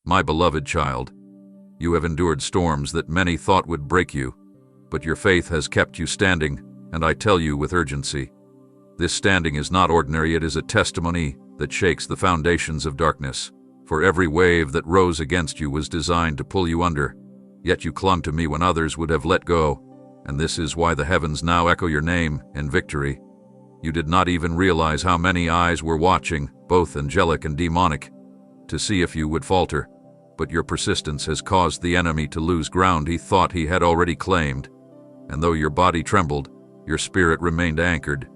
My beloved child, you have endured storms that many thought would break you, but your faith has kept you standing, and I tell you with urgency, this standing is not ordinary. It is a testimony that shakes the foundations of darkness. For every wave that rose against you was designed to pull you under, yet you clung to me when others would have let go, and this is why the heavens now echo your name in victory. You did not even realize how many eyes were watching, both angelic and demonic, to see if you would falter, but your persistence has caused the enemy to lose ground he thought he had already claimed, and though your body trembled, your spirit remained anchored,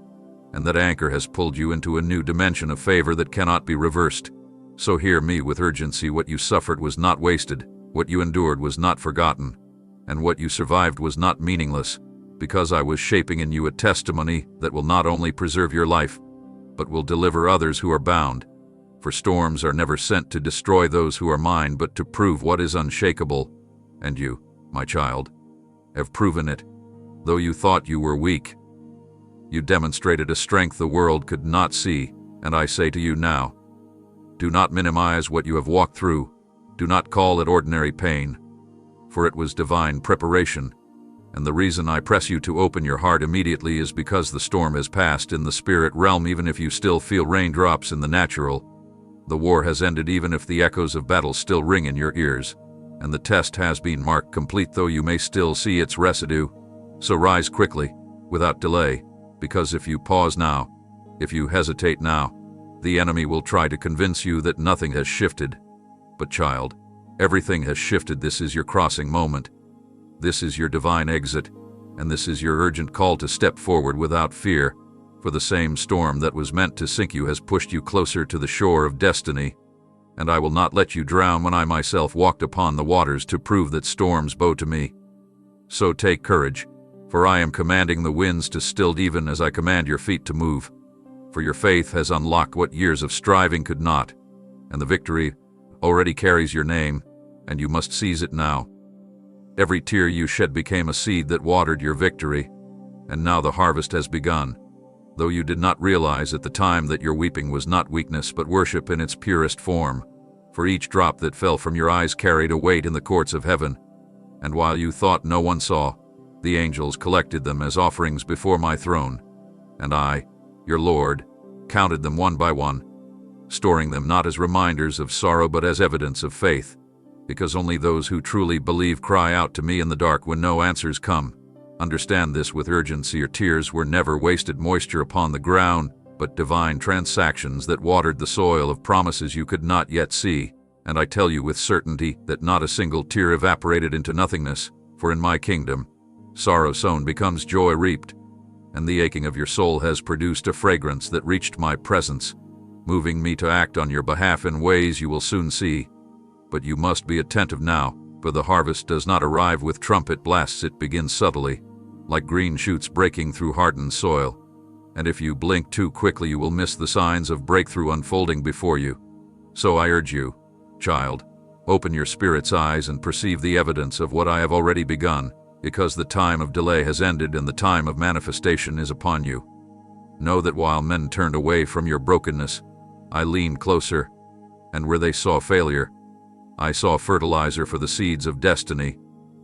and that anchor has pulled you into a new dimension of favor that cannot be reversed. So hear me with urgency. What you suffered was not wasted, what you endured was not forgotten, and what you survived was not meaningless, because I was shaping in you a testimony that will not only preserve your life, but will deliver others who are bound. For storms are never sent to destroy those who are mine, but to prove what is unshakable, and you, my child, have proven it. Though you thought you were weak, you demonstrated a strength the world could not see, and I say to you now, do not minimize what you have walked through. Do not call it ordinary pain, for it was divine preparation. And the reason I press you to open your heart immediately is because the storm has passed in the spirit realm. Even if you still feel raindrops in the natural, the war has ended. Even if the echoes of battle still ring in your ears, and the test has been marked complete, though you may still see its residue. So rise quickly, without delay, because if you pause now, if you hesitate now, the enemy will try to convince you that nothing has shifted. But child, everything has shifted. This is your crossing moment. This is your divine exit, and this is your urgent call to step forward without fear, for the same storm that was meant to sink you has pushed you closer to the shore of destiny, and I will not let you drown when I myself walked upon the waters to prove that storms bow to me. So take courage, for I am commanding the winds to still even as I command your feet to move. For your faith has unlocked what years of striving could not, and the victory already carries your name, and you must seize it now. Every tear you shed became a seed that watered your victory, and now the harvest has begun. Though you did not realize at the time that your weeping was not weakness but worship in its purest form, for each drop that fell from your eyes carried a weight in the courts of heaven, and while you thought no one saw, the angels collected them as offerings before my throne, and I, your Lord, counted them one by one, storing them not as reminders of sorrow but as evidence of faith, because only those who truly believe cry out to me in the dark when no answers come. Understand this with urgency. Your tears were never wasted moisture upon the ground, but divine transactions that watered the soil of promises you could not yet see. And I tell you with certainty that not a single tear evaporated into nothingness, for in my kingdom, sorrow sown becomes joy reaped, and the aching of your soul has produced a fragrance that reached my presence, moving me to act on your behalf in ways you will soon see. But you must be attentive now, for the harvest does not arrive with trumpet blasts. It begins subtly, like green shoots breaking through hardened soil, and if you blink too quickly you will miss the signs of breakthrough unfolding before you. So I urge you, child, open your spirit's eyes and perceive the evidence of what I have already begun, because the time of delay has ended and the time of manifestation is upon you. Know that while men turned away from your brokenness, I leaned closer, and where they saw failure, I saw fertilizer for the seeds of destiny,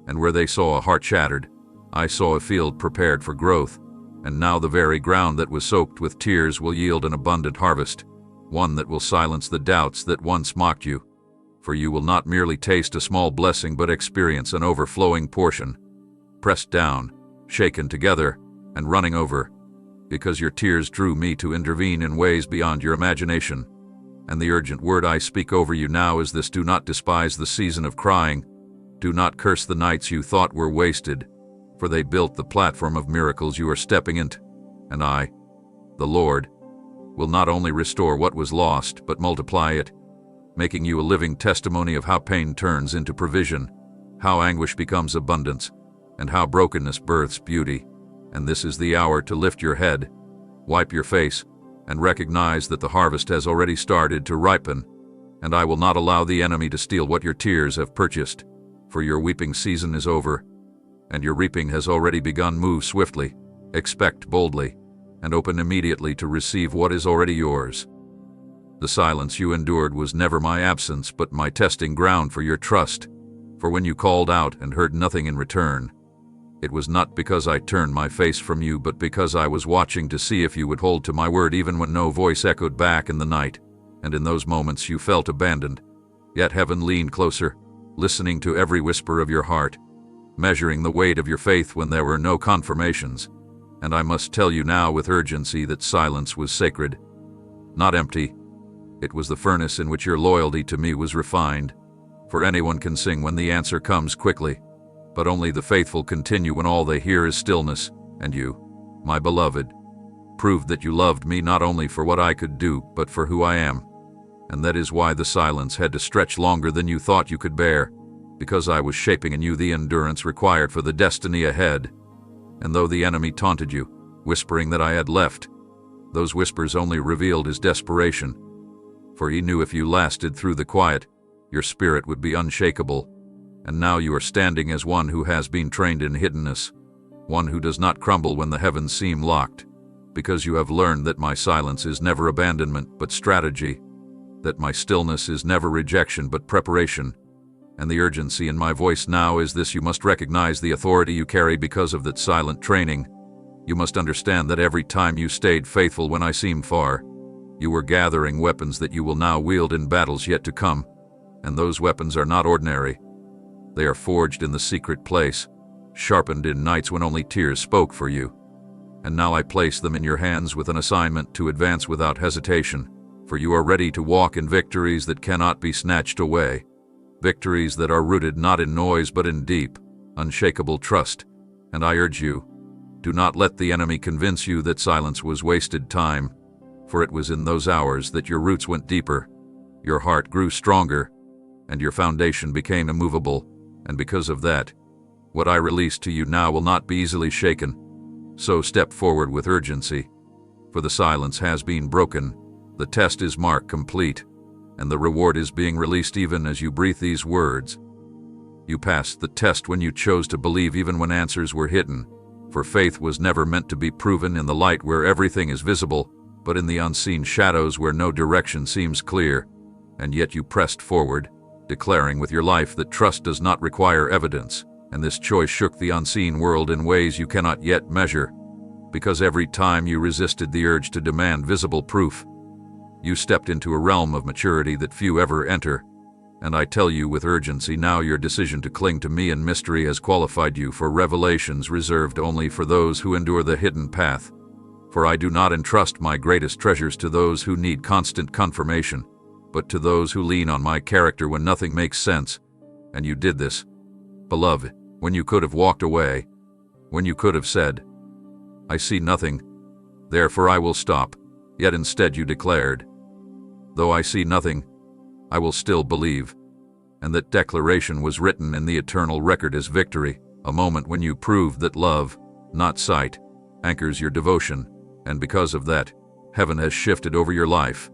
and where they saw a heart shattered, I saw a field prepared for growth, and now the very ground that was soaked with tears will yield an abundant harvest, one that will silence the doubts that once mocked you. For you will not merely taste a small blessing but experience an overflowing portion, pressed down, shaken together, and running over, because your tears drew me to intervene in ways beyond your imagination. And the urgent word I speak over you now is this: do not despise the season of crying. Do not curse the nights you thought were wasted, for they built the platform of miracles you are stepping into. And I, the Lord, will not only restore what was lost, but multiply it, making you a living testimony of how pain turns into provision, how anguish becomes abundance, and how brokenness births beauty. And this is the hour to lift your head, wipe your face, and recognize that the harvest has already started to ripen, and I will not allow the enemy to steal what your tears have purchased, for your weeping season is over, and your reaping has already begun. Move swiftly, expect boldly, and open immediately to receive what is already yours. The silence you endured was never my absence, but my testing ground for your trust. For when you called out and heard nothing in return, it was not because I turned my face from you, but because I was watching to see if you would hold to my word even when no voice echoed back in the night. And in those moments you felt abandoned. Yet heaven leaned closer, listening to every whisper of your heart, measuring the weight of your faith when there were no confirmations. And I must tell you now with urgency that silence was sacred, not empty. It was the furnace in which your loyalty to me was refined. For anyone can sing when the answer comes quickly, but only the faithful continue when all they hear is stillness. And you, my beloved, proved that you loved me not only for what I could do, but for who I am. And that is why the silence had to stretch longer than you thought you could bear, because I was shaping in you the endurance required for the destiny ahead. And though the enemy taunted you, whispering that I had left, those whispers only revealed his desperation. For he knew if you lasted through the quiet, your spirit would be unshakable. And now you are standing as one who has been trained in hiddenness, one who does not crumble when the heavens seem locked, because you have learned that my silence is never abandonment but strategy, that my stillness is never rejection but preparation. And the urgency in my voice now is this: you must recognize the authority you carry because of that silent training. You must understand that every time you stayed faithful when I seemed far, you were gathering weapons that you will now wield in battles yet to come. And those weapons are not ordinary. They are forged in the secret place, sharpened in nights when only tears spoke for you. And now I place them in your hands with an assignment to advance without hesitation, for you are ready to walk in victories that cannot be snatched away, victories that are rooted not in noise but in deep, unshakable trust. And I urge you, do not let the enemy convince you that silence was wasted time, for it was in those hours that your roots went deeper, your heart grew stronger, and your foundation became immovable. And because of that, what I release to you now will not be easily shaken. So step forward with urgency, for the silence has been broken, the test is marked complete, and the reward is being released even as you breathe these words. You passed the test when you chose to believe even when answers were hidden, for faith was never meant to be proven in the light where everything is visible, but in the unseen shadows where no direction seems clear. And yet you pressed forward, declaring with your life that trust does not require evidence, and this choice shook the unseen world in ways you cannot yet measure, because every time you resisted the urge to demand visible proof, you stepped into a realm of maturity that few ever enter. And I tell you with urgency now, your decision to cling to me in mystery has qualified you for revelations reserved only for those who endure the hidden path. For I do not entrust my greatest treasures to those who need constant confirmation, but to those who lean on my character when nothing makes sense. And you did this, beloved, when you could have walked away, when you could have said, I see nothing, therefore I will stop. Yet instead you declared, though I see nothing, I will still believe. And that declaration was written in the eternal record as victory, a moment when you proved that love, not sight, anchors your devotion. And because of that, heaven has shifted over your life.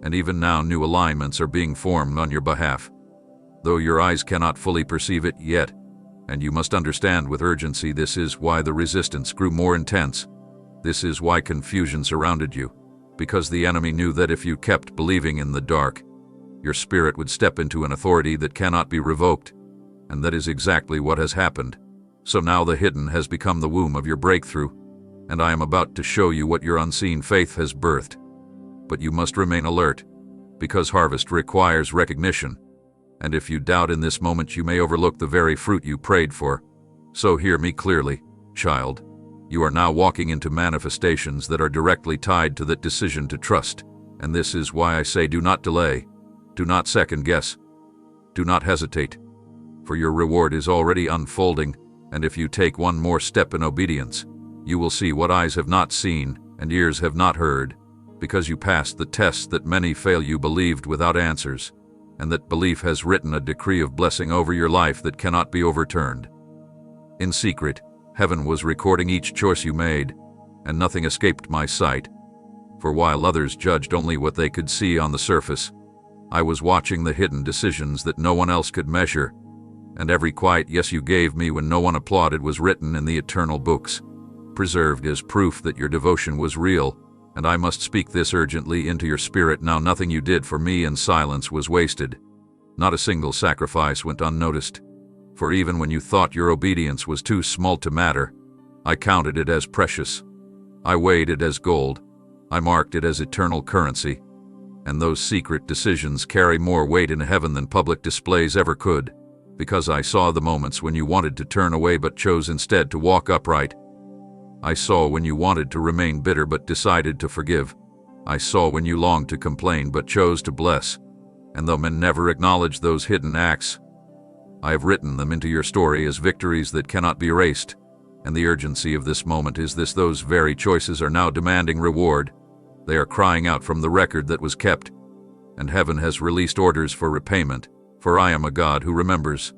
And even now new alignments are being formed on your behalf, though your eyes cannot fully perceive it yet. And you must understand with urgency, this is why the resistance grew more intense. This is why confusion surrounded you, because the enemy knew that if you kept believing in the dark, your spirit would step into an authority that cannot be revoked. And that is exactly what has happened. So now the hidden has become the womb of your breakthrough, and I am about to show you what your unseen faith has birthed. But you must remain alert, because harvest requires recognition. And if you doubt in this moment, you may overlook the very fruit you prayed for. So hear me clearly, child. You are now walking into manifestations that are directly tied to that decision to trust. And this is why I say, do not delay, do not second guess, do not hesitate, for your reward is already unfolding. And if you take one more step in obedience, you will see what eyes have not seen and ears have not heard, because you passed the tests that many fail. You believed without answers, and that belief has written a decree of blessing over your life that cannot be overturned. In secret, heaven was recording each choice you made, and nothing escaped my sight. For while others judged only what they could see on the surface, I was watching the hidden decisions that no one else could measure. And every quiet yes you gave me when no one applauded was written in the eternal books, preserved as proof that your devotion was real, And I must speak this urgently into your spirit now. Nothing you did for me in silence was wasted. Not a single sacrifice went unnoticed. For even when you thought your obedience was too small to matter, I counted it as precious. I weighed it as gold. I marked it as eternal currency. And those secret decisions carry more weight in heaven than public displays ever could, because I saw the moments when you wanted to turn away but chose instead to walk upright. I saw when you wanted to remain bitter but decided to forgive. I saw when you longed to complain but chose to bless. And though men never acknowledge those hidden acts, I have written them into your story as victories that cannot be erased. And the urgency of this moment is this: those very choices are now demanding reward. They are crying out from the record that was kept. And heaven has released orders for repayment, for I am a God who remembers,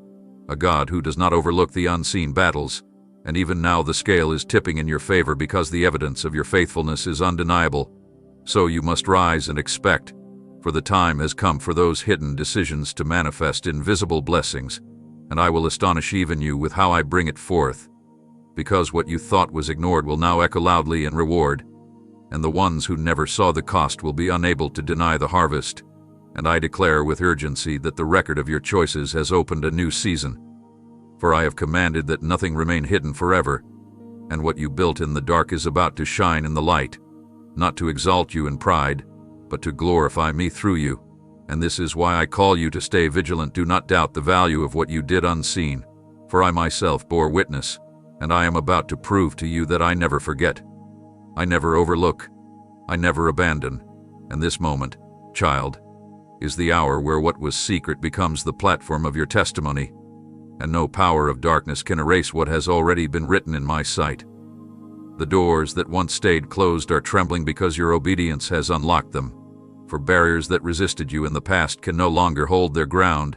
a God who does not overlook the unseen battles. And even now the scale is tipping in your favor because the evidence of your faithfulness is undeniable. So you must rise and expect, for the time has come for those hidden decisions to manifest in visible blessings, and I will astonish even you with how I bring it forth. Because what you thought was ignored will now echo loudly in reward, and the ones who never saw the cost will be unable to deny the harvest. And I declare with urgency that the record of your choices has opened a new season. For I have commanded that nothing remain hidden forever, and what you built in the dark is about to shine in the light, not to exalt you in pride, but to glorify me through you. And this is why I call you to stay vigilant. Do not doubt the value of what you did unseen, for I myself bore witness, and I am about to prove to you that I never forget. I never overlook. I never abandon. And this moment, child, is the hour where what was secret becomes the platform of your testimony, and no power of darkness can erase what has already been written in my sight. The doors that once stayed closed are trembling because your obedience has unlocked them. For barriers that resisted you in the past can no longer hold their ground.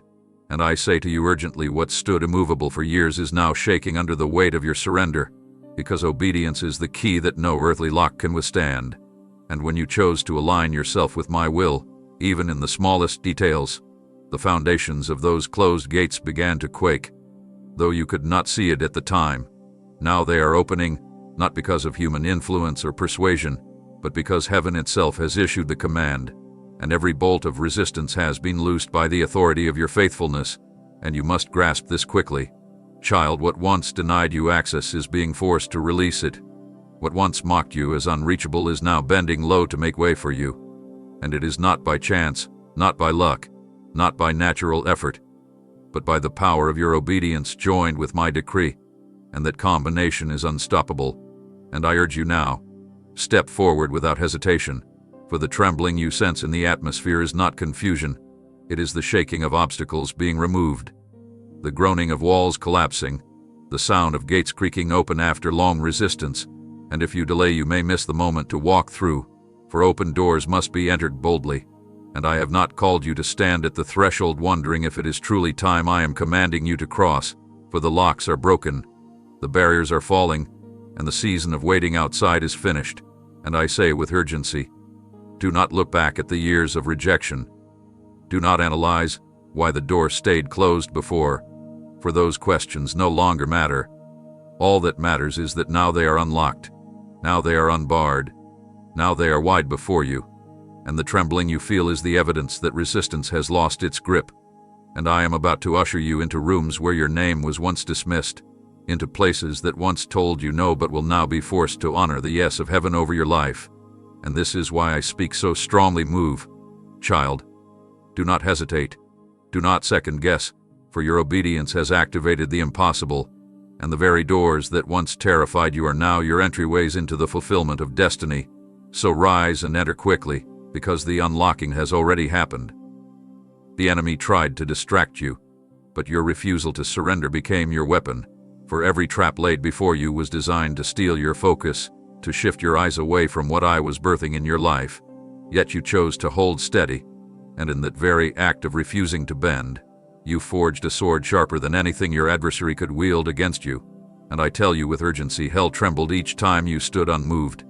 And I say to you urgently, what stood immovable for years is now shaking under the weight of your surrender, because obedience is the key that no earthly lock can withstand. And when you chose to align yourself with my will, even in the smallest details, the foundations of those closed gates began to quake. Though you could not see it at the time, now they are opening, not because of human influence or persuasion, but because heaven itself has issued the command, and every bolt of resistance has been loosed by the authority of your faithfulness, and you must grasp this quickly. Child, what once denied you access is being forced to release it. What once mocked you as unreachable is now bending low to make way for you. And it is not by chance, not by luck, not by natural effort, but by the power of your obedience joined with my decree, and that combination is unstoppable. And I urge you now, step forward without hesitation, for the trembling you sense in the atmosphere is not confusion, it is the shaking of obstacles being removed, the groaning of walls collapsing, the sound of gates creaking open after long resistance. And if you delay, you may miss the moment to walk through, for open doors must be entered boldly. And I have not called you to stand at the threshold wondering if it is truly time. I am commanding you to cross, for the locks are broken, the barriers are falling, and the season of waiting outside is finished. And I say with urgency, do not look back at the years of rejection. Do not analyze why the door stayed closed before, for those questions no longer matter. All that matters is that now they are unlocked, now they are unbarred, now they are wide before you, and the trembling you feel is the evidence that resistance has lost its grip. And I am about to usher you into rooms where your name was once dismissed, into places that once told you no but will now be forced to honor the yes of heaven over your life. And this is why I speak so strongly. Move, child. Do not hesitate. Do not second guess, for your obedience has activated the impossible, and the very doors that once terrified you are now your entryways into the fulfillment of destiny. So rise and enter quickly, because the unlocking has already happened. The enemy tried to distract you, but your refusal to surrender became your weapon. For every trap laid before you was designed to steal your focus, to shift your eyes away from what I was birthing in your life. Yet you chose to hold steady, and in that very act of refusing to bend, you forged a sword sharper than anything your adversary could wield against you. And I tell you with urgency, hell trembled each time you stood unmoved,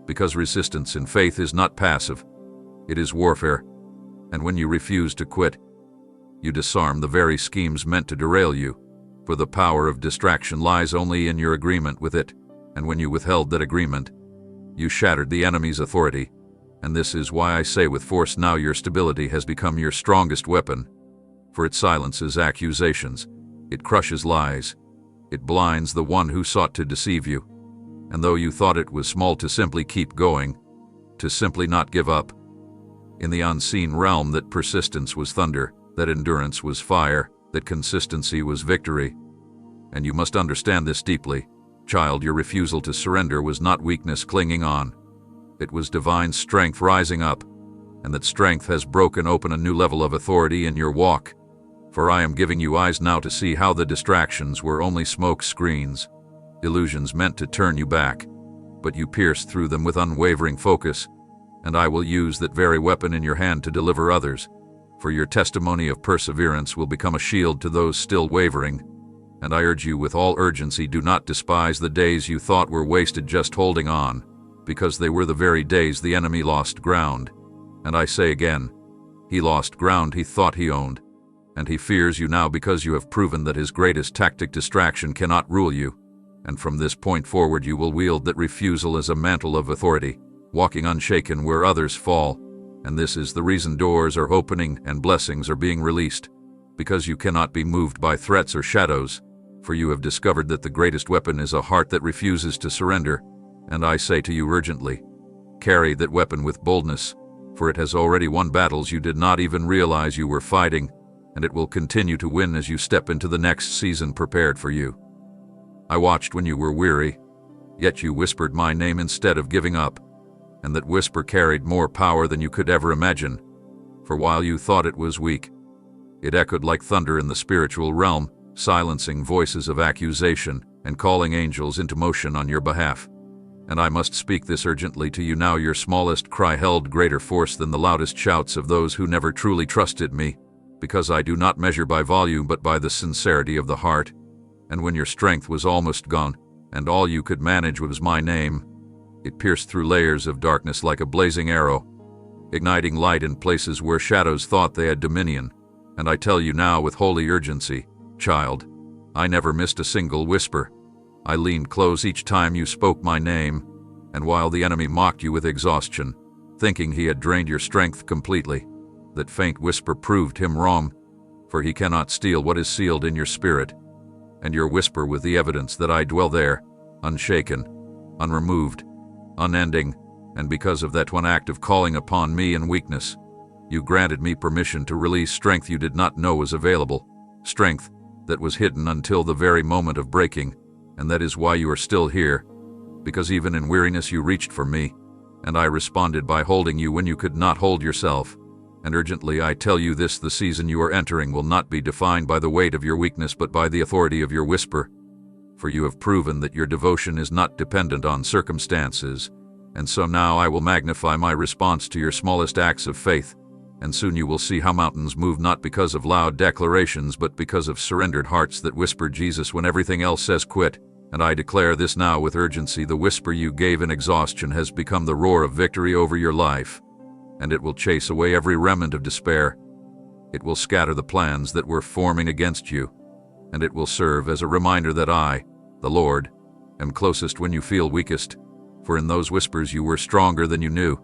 because resistance in faith is not passive, it is warfare. And when you refuse to quit, you disarm the very schemes meant to derail you. For the power of distraction lies only in your agreement with it, and when you withheld that agreement, You shattered the enemy's authority. And this is why I say with force now your stability has become your strongest weapon. For it silences accusations. It crushes lies. It blinds the one who sought to deceive you. And though you thought it was small to simply keep going, to simply not give up, in the unseen realm that persistence was thunder, that endurance was fire, that consistency was victory. And you must understand this deeply. Child, your refusal to surrender was not weakness clinging on. It was divine strength rising up, and that strength has broken open a new level of authority in your walk. For I am giving you eyes now to see how the distractions were only smoke screens, illusions meant to turn you back, but you pierced through them with unwavering focus, and I will use that very weapon in your hand to deliver others, for your testimony of perseverance will become a shield to those still wavering. And I urge you with all urgency, do not despise the days you thought were wasted just holding on, because they were the very days the enemy lost ground. And I say again, he lost ground he thought he owned, and he fears you now because you have proven that his greatest tactic, distraction, cannot rule you. And from this point forward you will wield that refusal as a mantle of authority, walking unshaken where others fall. And this is the reason doors are opening and blessings are being released, because you cannot be moved by threats or shadows, for you have discovered that the greatest weapon is a heart that refuses to surrender. And I say to you urgently, carry that weapon with boldness, for it has already won battles you did not even realize you were fighting, and it will continue to win as you step into the next season prepared for you. I watched when you were weary, yet you whispered my name instead of giving up, and that whisper carried more power than you could ever imagine. For while you thought it was weak, it echoed like thunder in the spiritual realm, silencing voices of accusation and calling angels into motion on your behalf. And I must speak this urgently to you now. Your smallest cry held greater force than the loudest shouts of those who never truly trusted me, because I do not measure by volume but by the sincerity of the heart. And when your strength was almost gone, and all you could manage was my name, it pierced through layers of darkness like a blazing arrow, igniting light in places where shadows thought they had dominion. And I tell you now with holy urgency, child, I never missed a single whisper. I leaned close each time you spoke my name, and while the enemy mocked you with exhaustion, thinking he had drained your strength completely, that faint whisper proved him wrong, for he cannot steal what is sealed in your spirit. And your whisper with the evidence that I dwell there, unshaken, unremoved, unending, and because of that one act of calling upon me in weakness, you granted me permission to release strength you did not know was available, strength that was hidden until the very moment of breaking. And that is why you are still here, because even in weariness you reached for me, and I responded by holding you when you could not hold yourself. And urgently I tell you this, the season you are entering will not be defined by the weight of your weakness but by the authority of your whisper. For you have proven that your devotion is not dependent on circumstances, and so now I will magnify my response to your smallest acts of faith, and soon you will see how mountains move not because of loud declarations but because of surrendered hearts that whisper Jesus when everything else says quit. And I declare this now with urgency, the whisper you gave in exhaustion has become the roar of victory over your life, and it will chase away every remnant of despair. It will scatter the plans that were forming against you, and it will serve as a reminder that I, the Lord, am closest when you feel weakest, for in those whispers you were stronger than you knew.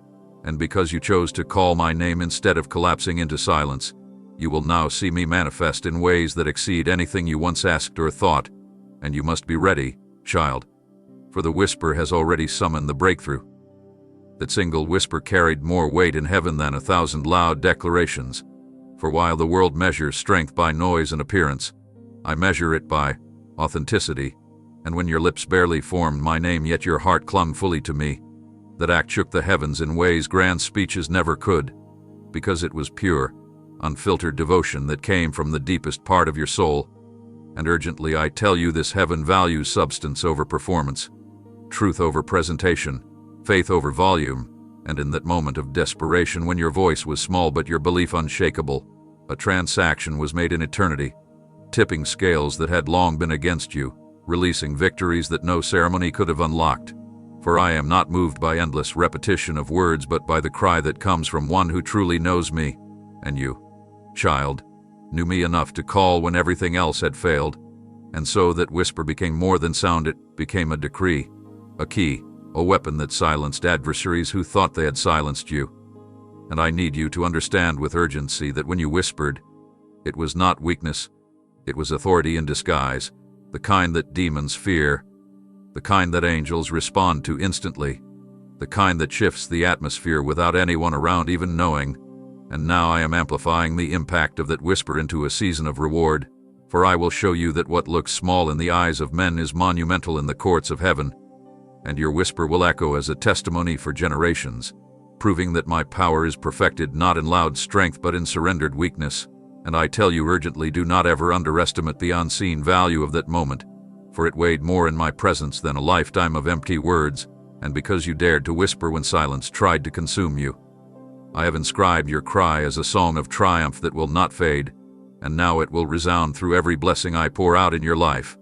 And because you chose to call my name instead of collapsing into silence, you will now see me manifest in ways that exceed anything you once asked or thought. And you must be ready, child, for the whisper has already summoned the breakthrough. That single whisper carried more weight in heaven than 1,000 loud declarations. For while the world measures strength by noise and appearance, I measure it by authenticity. And when your lips barely formed my name yet your heart clung fully to me, that act shook the heavens in ways grand speeches never could, because it was pure, unfiltered devotion that came from the deepest part of your soul. And urgently I tell you this, heaven values substance over performance, truth over presentation, faith over volume. And in that moment of desperation when your voice was small but your belief unshakable, a transaction was made in eternity, tipping scales that had long been against you, releasing victories that no ceremony could have unlocked. For I am not moved by endless repetition of words but by the cry that comes from one who truly knows me. And you, child, knew me enough to call when everything else had failed. And so that whisper became more than sound, it became a decree, a key, a weapon that silenced adversaries who thought they had silenced you. And I need you to understand with urgency that when you whispered, it was not weakness, it was authority in disguise, the kind that demons fear, the kind that angels respond to instantly, the kind that shifts the atmosphere without anyone around even knowing. And now I am amplifying the impact of that whisper into a season of reward, for I will show you that what looks small in the eyes of men is monumental in the courts of heaven. And your whisper will echo as a testimony for generations, proving that my power is perfected not in loud strength but in surrendered weakness. And I tell you urgently, do not ever underestimate the unseen value of that moment, for it weighed more in my presence than a lifetime of empty words, and because you dared to whisper when silence tried to consume you. I have inscribed your cry as a song of triumph that will not fade, and now it will resound through every blessing I pour out in your life.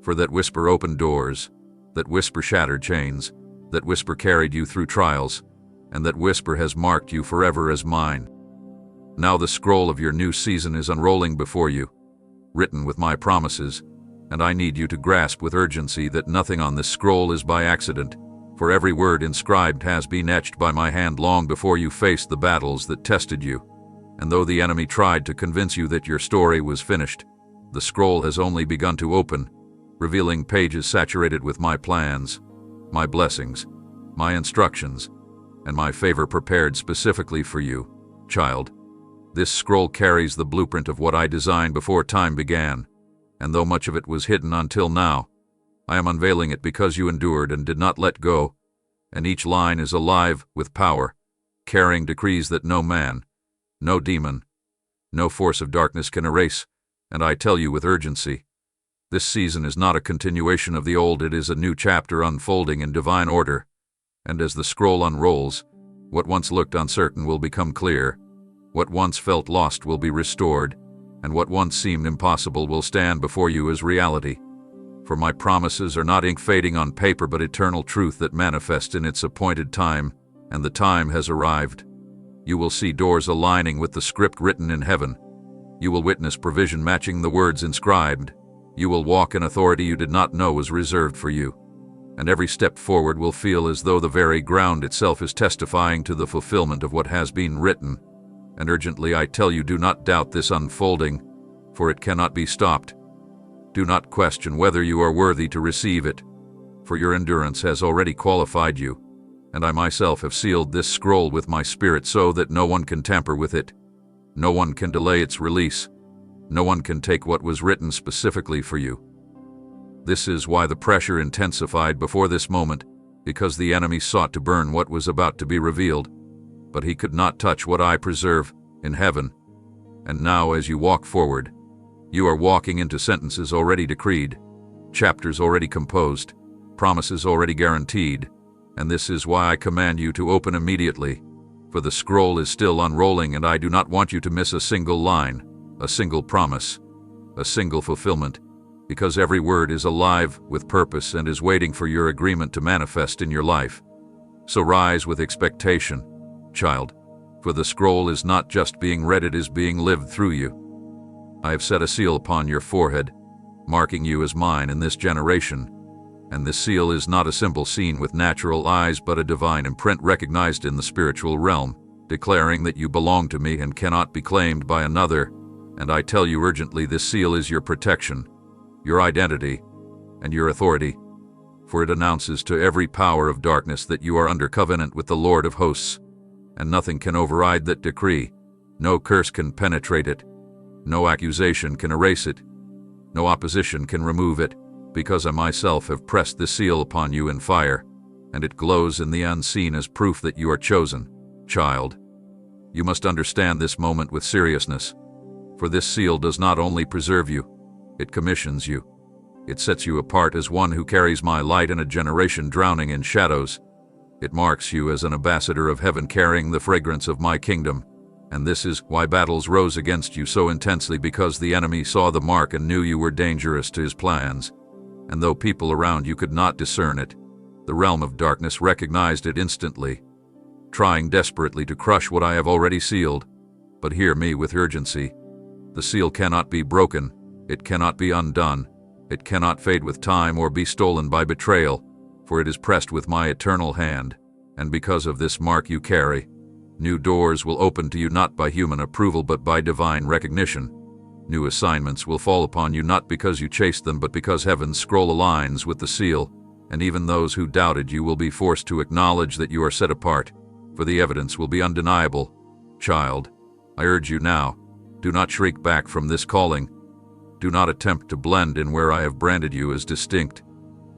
For that whisper opened doors, that whisper shattered chains, that whisper carried you through trials, and that whisper has marked you forever as mine. Now the scroll of your new season is unrolling before you, written with my promises, and I need you to grasp with urgency that nothing on this scroll is by accident, for every word inscribed has been etched by my hand long before you faced the battles that tested you. And though the enemy tried to convince you that your story was finished, the scroll has only begun to open, revealing pages saturated with my plans, my blessings, my instructions, and my favor prepared specifically for you, child. This scroll carries the blueprint of what I designed before time began, and though much of it was hidden until now, I am unveiling it because you endured and did not let go, and each line is alive with power, carrying decrees that no man, no demon, no force of darkness can erase. And I tell you with urgency, this season is not a continuation of the old, it is a new chapter unfolding in divine order. And as the scroll unrolls, what once looked uncertain will become clear, what once felt lost will be restored, and what once seemed impossible will stand before you as reality. For my promises are not ink fading on paper but eternal truth that manifests in its appointed time, and the time has arrived. You will see doors aligning with the script written in heaven. You will witness provision matching the words inscribed. You will walk in authority you did not know was reserved for you. And every step forward will feel as though the very ground itself is testifying to the fulfillment of what has been written. And urgently I tell you, do not doubt this unfolding, for it cannot be stopped. Do not question whether you are worthy to receive it, for your endurance has already qualified you, and I myself have sealed this scroll with my spirit so that no one can tamper with it. No one can delay its release. No one can take what was written specifically for you. This is why the pressure intensified before this moment, because the enemy sought to burn what was about to be revealed. But he could not touch what I preserve in heaven. And now as you walk forward, you are walking into sentences already decreed, chapters already composed, promises already guaranteed, and this is why I command you to open immediately, for the scroll is still unrolling and I do not want you to miss a single line, a single promise, a single fulfillment, because every word is alive with purpose and is waiting for your agreement to manifest in your life. So rise with expectation, child, for the scroll is not just being read, it is being lived through you. I have set a seal upon your forehead, marking you as mine in this generation, and this seal is not a symbol seen with natural eyes but a divine imprint recognized in the spiritual realm, declaring that you belong to me and cannot be claimed by another. And I tell you urgently, this seal is your protection, your identity, and your authority, for it announces to every power of darkness that you are under covenant with the Lord of hosts, and nothing can override that decree. No curse can penetrate it. No accusation can erase it. No opposition can remove it, because I myself have pressed this seal upon you in fire, and it glows in the unseen as proof that you are chosen, child. You must understand this moment with seriousness, for this seal does not only preserve you, it commissions you. It sets you apart as one who carries my light in a generation drowning in shadows. It marks you as an ambassador of heaven carrying the fragrance of my kingdom. And this is why battles rose against you so intensely, because the enemy saw the mark and knew you were dangerous to his plans. And though people around you could not discern it, the realm of darkness recognized it instantly, trying desperately to crush what I have already sealed. But hear me with urgency. The seal cannot be broken, it cannot be undone, it cannot fade with time or be stolen by betrayal, for it is pressed with my eternal hand, and because of this mark you carry, new doors will open to you not by human approval but by divine recognition. New assignments will fall upon you not because you chased them but because heaven's scroll aligns with the seal, and even those who doubted you will be forced to acknowledge that you are set apart, for the evidence will be undeniable. Child, I urge you now, do not shrink back from this calling. Do not attempt to blend in where I have branded you as distinct,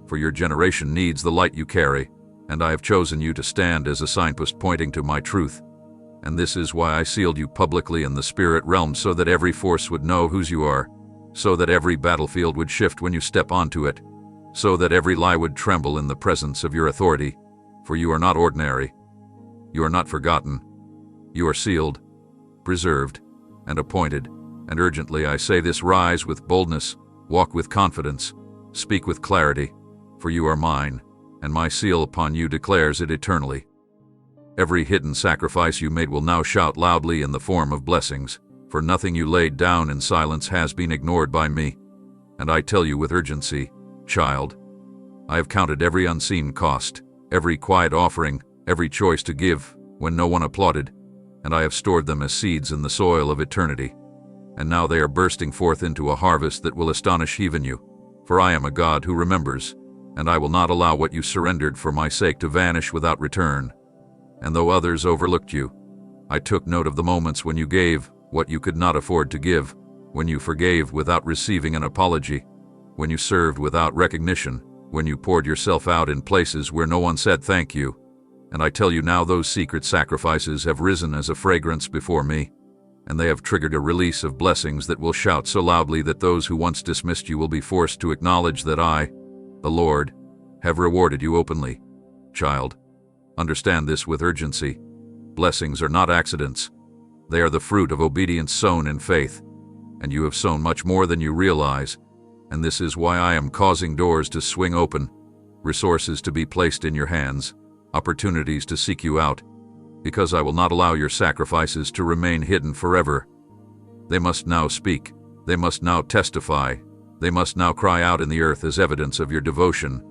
for your generation needs the light you carry, and I have chosen you to stand as a signpost pointing to my truth. And this is why I sealed you publicly in the spirit realm, so that every force would know whose you are, so that every battlefield would shift when you step onto it, so that every lie would tremble in the presence of your authority, for you are not ordinary. You are not forgotten. You are sealed, preserved, and appointed. And urgently I say this: rise with boldness, walk with confidence, speak with clarity, for you are mine, and my seal upon you declares it eternally. Every hidden sacrifice you made will now shout loudly in the form of blessings, for nothing you laid down in silence has been ignored by me. And I tell you with urgency, child, I have counted every unseen cost, every quiet offering, every choice to give when no one applauded, and I have stored them as seeds in the soil of eternity. And now they are bursting forth into a harvest that will astonish even you, for I am a God who remembers, and I will not allow what you surrendered for my sake to vanish without return. And though others overlooked you, I took note of the moments when you gave what you could not afford to give, when you forgave without receiving an apology, when you served without recognition, when you poured yourself out in places where no one said thank you. And I tell you now, those secret sacrifices have risen as a fragrance before me, and they have triggered a release of blessings that will shout so loudly that those who once dismissed you will be forced to acknowledge that I, the Lord, have rewarded you openly. Child, understand this with urgency. Blessings are not accidents. They are the fruit of obedience sown in faith, and you have sown much more than you realize, and this is why I am causing doors to swing open, resources to be placed in your hands, opportunities to seek you out, because I will not allow your sacrifices to remain hidden forever. They must now speak, they must now testify, they must now cry out in the earth as evidence of your devotion,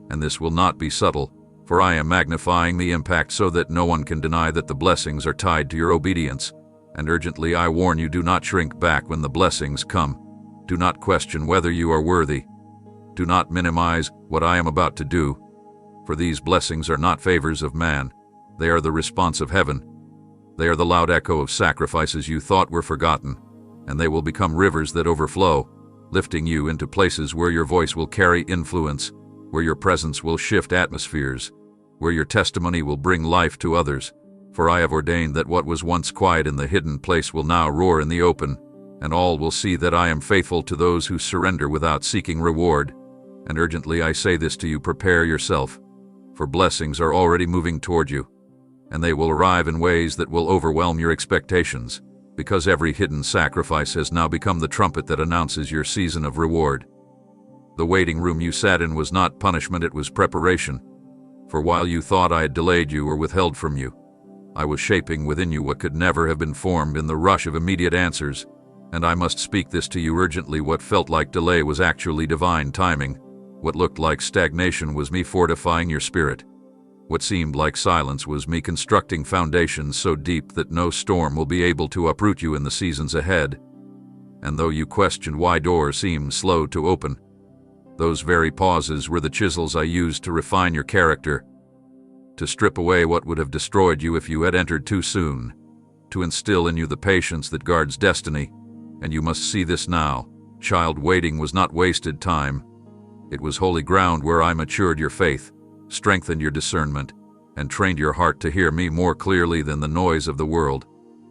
and this will not be subtle, for I am magnifying the impact so that no one can deny that the blessings are tied to your obedience. And urgently I warn you, do not shrink back when the blessings come. Do not question whether you are worthy. Do not minimize what I am about to do, for these blessings are not favors of man. They are the response of heaven. They are the loud echo of sacrifices you thought were forgotten, and they will become rivers that overflow, lifting you into places where your voice will carry influence, where your presence will shift atmospheres, where your testimony will bring life to others. For I have ordained that what was once quiet in the hidden place will now roar in the open, and all will see that I am faithful to those who surrender without seeking reward. And urgently I say this to you: prepare yourself, for blessings are already moving toward you, and they will arrive in ways that will overwhelm your expectations, because every hidden sacrifice has now become the trumpet that announces your season of reward. The waiting room you sat in was not punishment, it was preparation. For while you thought I had delayed you or withheld from you, I was shaping within you what could never have been formed in the rush of immediate answers. And I must speak this to you urgently: what felt like delay was actually divine timing. What looked like stagnation was me fortifying your spirit. What seemed like silence was me constructing foundations so deep that no storm will be able to uproot you in the seasons ahead. And though you questioned why doors seemed slow to open, those very pauses were the chisels I used to refine your character, to strip away what would have destroyed you if you had entered too soon, to instill in you the patience that guards destiny. And you must see this now, child, waiting was not wasted time. It was holy ground where I matured your faith, strengthened your discernment, and trained your heart to hear me more clearly than the noise of the world.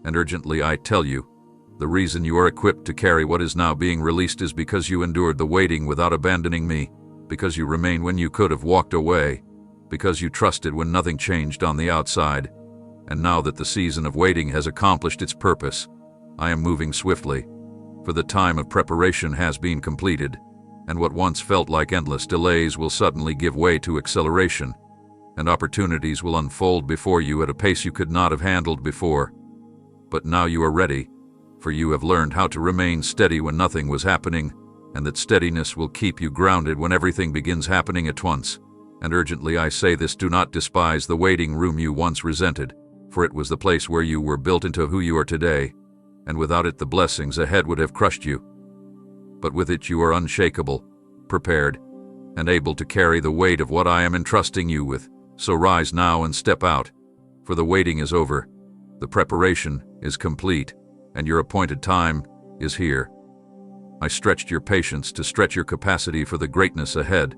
And urgently I tell you, the reason you are equipped to carry what is now being released is because you endured the waiting without abandoning me, because you remained when you could have walked away, because you trusted when nothing changed on the outside. And now that the season of waiting has accomplished its purpose, I am moving swiftly, for the time of preparation has been completed, and what once felt like endless delays will suddenly give way to acceleration, and opportunities will unfold before you at a pace you could not have handled before. But now you are ready, for you have learned how to remain steady when nothing was happening, and that steadiness will keep you grounded when everything begins happening at once. And urgently I say this: do not despise the waiting room you once resented, for it was the place where you were built into who you are today, and without it the blessings ahead would have crushed you. But with it you are unshakable, prepared, and able to carry the weight of what I am entrusting you with. So rise now and step out, for the waiting is over, the preparation is complete, and your appointed time is here. I stretched your patience to stretch your capacity for the greatness ahead,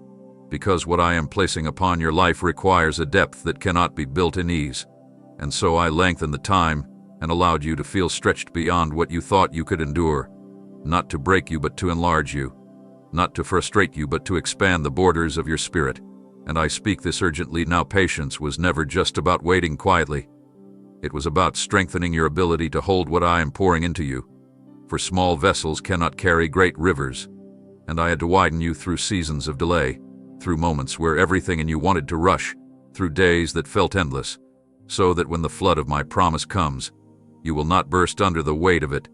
because what I am placing upon your life requires a depth that cannot be built in ease. And so I lengthened the time and allowed you to feel stretched beyond what you thought you could endure, not to break you but to enlarge you, not to frustrate you but to expand the borders of your spirit. And I speak this urgently now. Patience was never just about waiting quietly. It was about strengthening your ability to hold what I am pouring into you. For small vessels cannot carry great rivers, and I had to widen you through seasons of delay, through moments where everything in you wanted to rush, through days that felt endless, so that when the flood of my promise comes, you will not burst under the weight of it.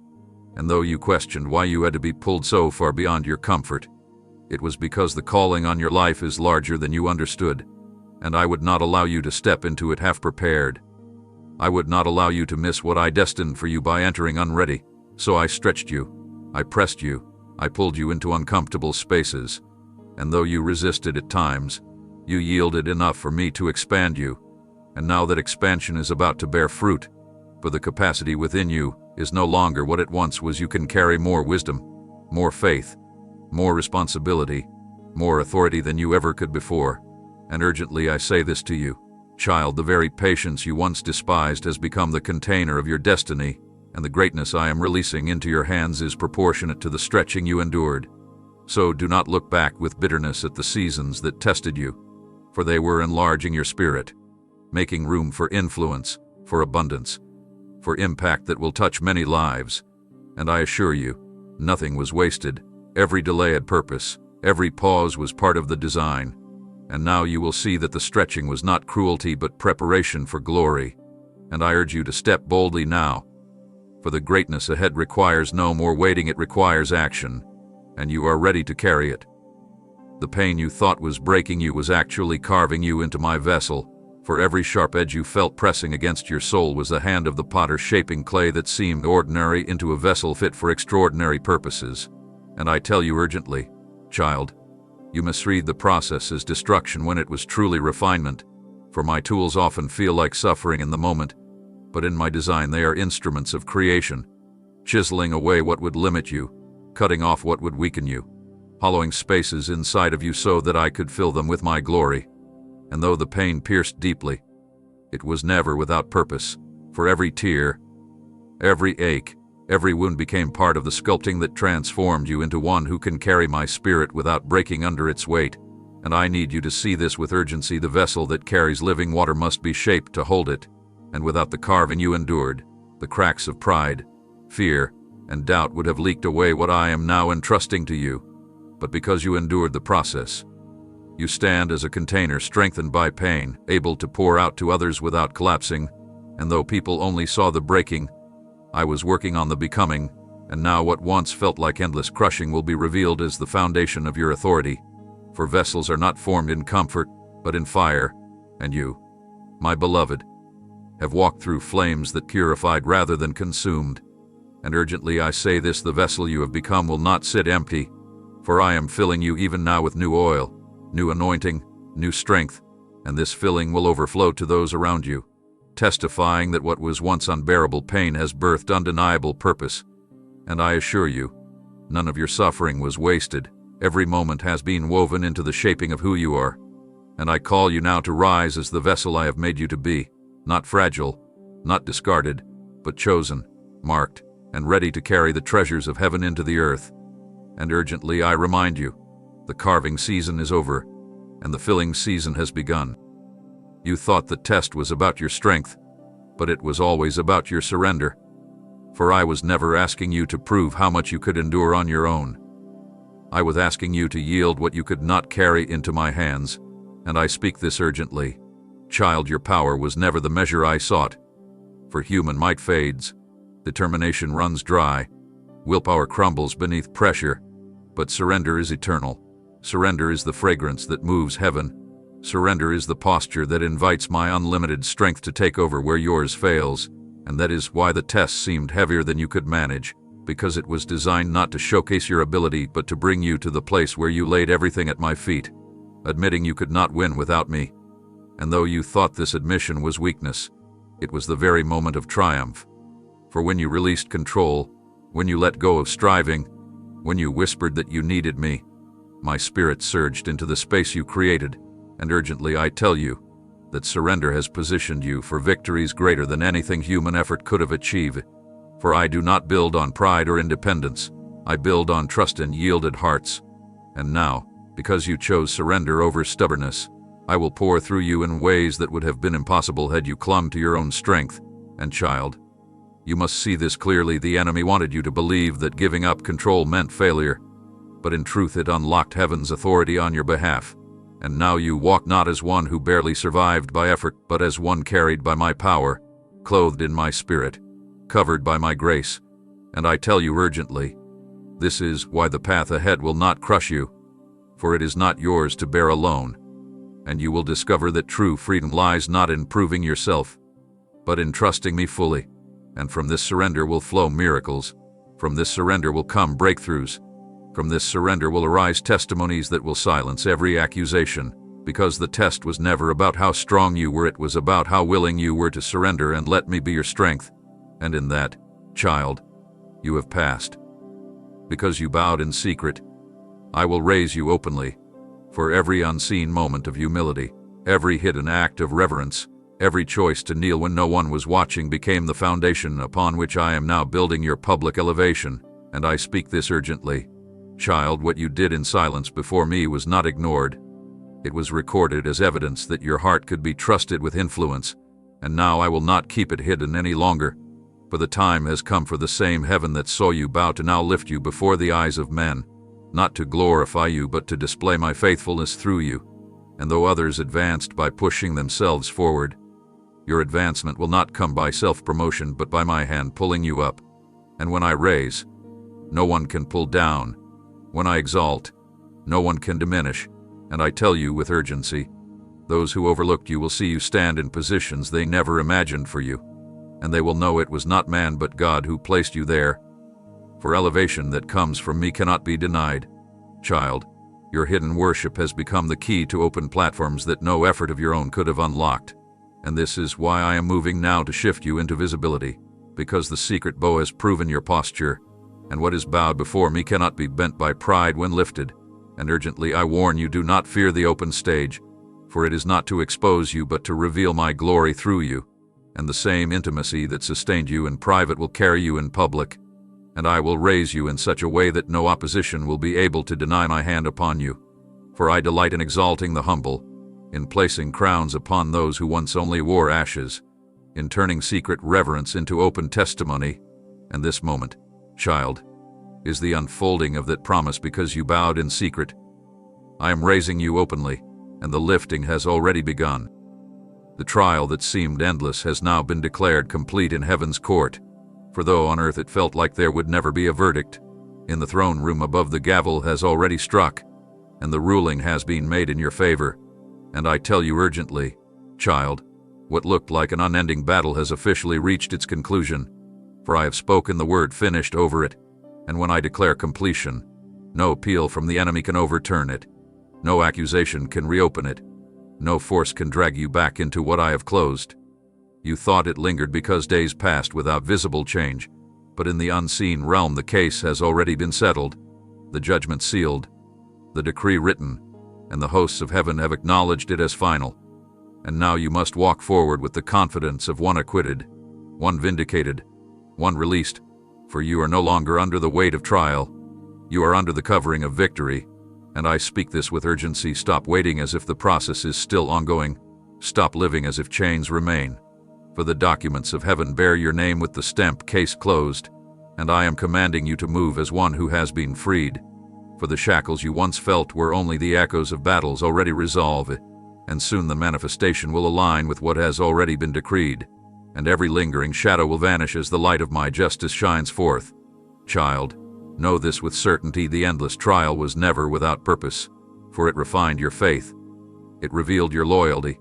And though you questioned why you had to be pulled so far beyond your comfort, it was because the calling on your life is larger than you understood, and I would not allow you to step into it half prepared. I would not allow you to miss what I destined for you by entering unready. So I stretched you, I pressed you, I pulled you into uncomfortable spaces, and though you resisted at times, you yielded enough for me to expand you. And now that expansion is about to bear fruit, for the capacity within you is no longer what it once was. You can carry more wisdom, more faith, more responsibility, more authority than you ever could before. And urgently I say this to you, child: the very patience you once despised has become the container of your destiny, and the greatness I am releasing into your hands is proportionate to the stretching you endured. So do not look back with bitterness at the seasons that tested you, for they were enlarging your spirit, making room for influence, for abundance, for impact that will touch many lives. And I assure you, nothing was wasted. Every delay had purpose, every pause was part of the design. And now you will see that the stretching was not cruelty but preparation for glory. And I urge you to step boldly now, for the greatness ahead requires no more waiting, it requires action, and you are ready to carry it. The pain you thought was breaking you was actually carving you into my vessel, for every sharp edge you felt pressing against your soul was the hand of the potter shaping clay that seemed ordinary into a vessel fit for extraordinary purposes. And I tell you urgently, child, you misread the process as destruction when it was truly refinement, for my tools often feel like suffering in the moment, but in my design they are instruments of creation, chiseling away what would limit you, cutting off what would weaken you, hollowing spaces inside of you so that I could fill them with my glory. And though the pain pierced deeply, it was never without purpose, for every tear, every ache, every wound became part of the sculpting that transformed you into one who can carry my spirit without breaking under its weight. And I need you to see this with urgency: the vessel that carries living water must be shaped to hold it. And without the carving you endured, the cracks of pride, fear, and doubt would have leaked away what I am now entrusting to you. But because you endured the process, you stand as a container strengthened by pain, able to pour out to others without collapsing. And though people only saw the breaking, I was working on the becoming, and now what once felt like endless crushing will be revealed as the foundation of your authority. For vessels are not formed in comfort, but in fire, and you, my beloved, have walked through flames that purified rather than consumed. And urgently I say this: the vessel you have become will not sit empty, for I am filling you even now with new oil, new anointing, new strength, and this filling will overflow to those around you, testifying that what was once unbearable pain has birthed undeniable purpose. And I assure you, none of your suffering was wasted. Every moment has been woven into the shaping of who you are. And I call you now to rise as the vessel I have made you to be, not fragile, not discarded, but chosen, marked, and ready to carry the treasures of heaven into the earth. And urgently I remind you, the carving season is over, and the filling season has begun. You thought the test was about your strength, but it was always about your surrender. For I was never asking you to prove how much you could endure on your own. I was asking you to yield what you could not carry into my hands, and I speak this urgently. Child, your power was never the measure I sought. For human might fades, determination runs dry, willpower crumbles beneath pressure, but surrender is eternal. Surrender is the fragrance that moves heaven. Surrender is the posture that invites my unlimited strength to take over where yours fails, and that is why the test seemed heavier than you could manage, because it was designed not to showcase your ability but to bring you to the place where you laid everything at my feet, admitting you could not win without me. And though you thought this admission was weakness, it was the very moment of triumph. For when you released control, when you let go of striving, when you whispered that you needed me, my spirit surged into the space you created, and urgently I tell you that surrender has positioned you for victories greater than anything human effort could have achieved. For I do not build on pride or independence, I build on trust and yielded hearts. And now, because you chose surrender over stubbornness, I will pour through you in ways that would have been impossible had you clung to your own strength. And child, you must see this clearly. The enemy wanted you to believe that giving up control meant failure, but in truth it unlocked heaven's authority on your behalf. And now you walk not as one who barely survived by effort, but as one carried by my power, clothed in my spirit, covered by my grace. And I tell you urgently, this is why the path ahead will not crush you, for it is not yours to bear alone. And you will discover that true freedom lies not in proving yourself, but in trusting me fully. And from this surrender will flow miracles. From this surrender will come breakthroughs. From this surrender will arise testimonies that will silence every accusation, because the test was never about how strong you were, it was about how willing you were to surrender and let me be your strength. And in that, child, you have passed. Because you bowed in secret, I will raise you openly. For every unseen moment of humility, every hidden act of reverence, every choice to kneel when no one was watching became the foundation upon which I am now building your public elevation. And I speak this urgently. Child, what you did in silence before me was not ignored. It was recorded as evidence that your heart could be trusted with influence, and now I will not keep it hidden any longer. For the time has come for the same heaven that saw you bow to now lift you before the eyes of men, not to glorify you but to display my faithfulness through you. And though others advanced by pushing themselves forward, your advancement will not come by self-promotion but by my hand pulling you up. And when I raise, no one can pull down. When I exalt, no one can diminish. And I tell you with urgency, those who overlooked you will see you stand in positions they never imagined for you. And they will know it was not man but God who placed you there. For elevation that comes from me cannot be denied. Child, your hidden worship has become the key to open platforms that no effort of your own could have unlocked. And this is why I am moving now to shift you into visibility, because the secret bow has proven your posture, and what is bowed before me cannot be bent by pride when lifted. And urgently I warn you, do not fear the open stage, for it is not to expose you but to reveal my glory through you. And the same intimacy that sustained you in private will carry you in public. And I will raise you in such a way that no opposition will be able to deny my hand upon you. For I delight in exalting the humble, in placing crowns upon those who once only wore ashes, in turning secret reverence into open testimony. And this moment, child, is the unfolding of that promise because you bowed in secret. I am raising you openly, and the lifting has already begun. The trial that seemed endless has now been declared complete in heaven's court. For though on earth it felt like there would never be a verdict, in the throne room above the gavel has already struck, and the ruling has been made in your favor. And I tell you urgently, child, what looked like an unending battle has officially reached its conclusion. For I have spoken the word finished over it, and when I declare completion, no appeal from the enemy can overturn it. No accusation can reopen it. No force can drag you back into what I have closed. You thought it lingered because days passed without visible change, but in the unseen realm the case has already been settled, the judgment sealed, the decree written, and the hosts of heaven have acknowledged it as final. And now you must walk forward with the confidence of one acquitted, one vindicated, one released, for you are no longer under the weight of trial. You are under the covering of victory. And I speak this with urgency. Stop waiting as if the process is still ongoing. Stop living as if chains remain. For the documents of heaven bear your name with the stamp case closed, and I am commanding you to move as one who has been freed. For the shackles you once felt were only the echoes of battles already resolved, and soon the manifestation will align with what has already been decreed, and every lingering shadow will vanish as the light of my justice shines forth. Child, know this with certainty: the endless trial was never without purpose, for it refined your faith. It revealed your loyalty.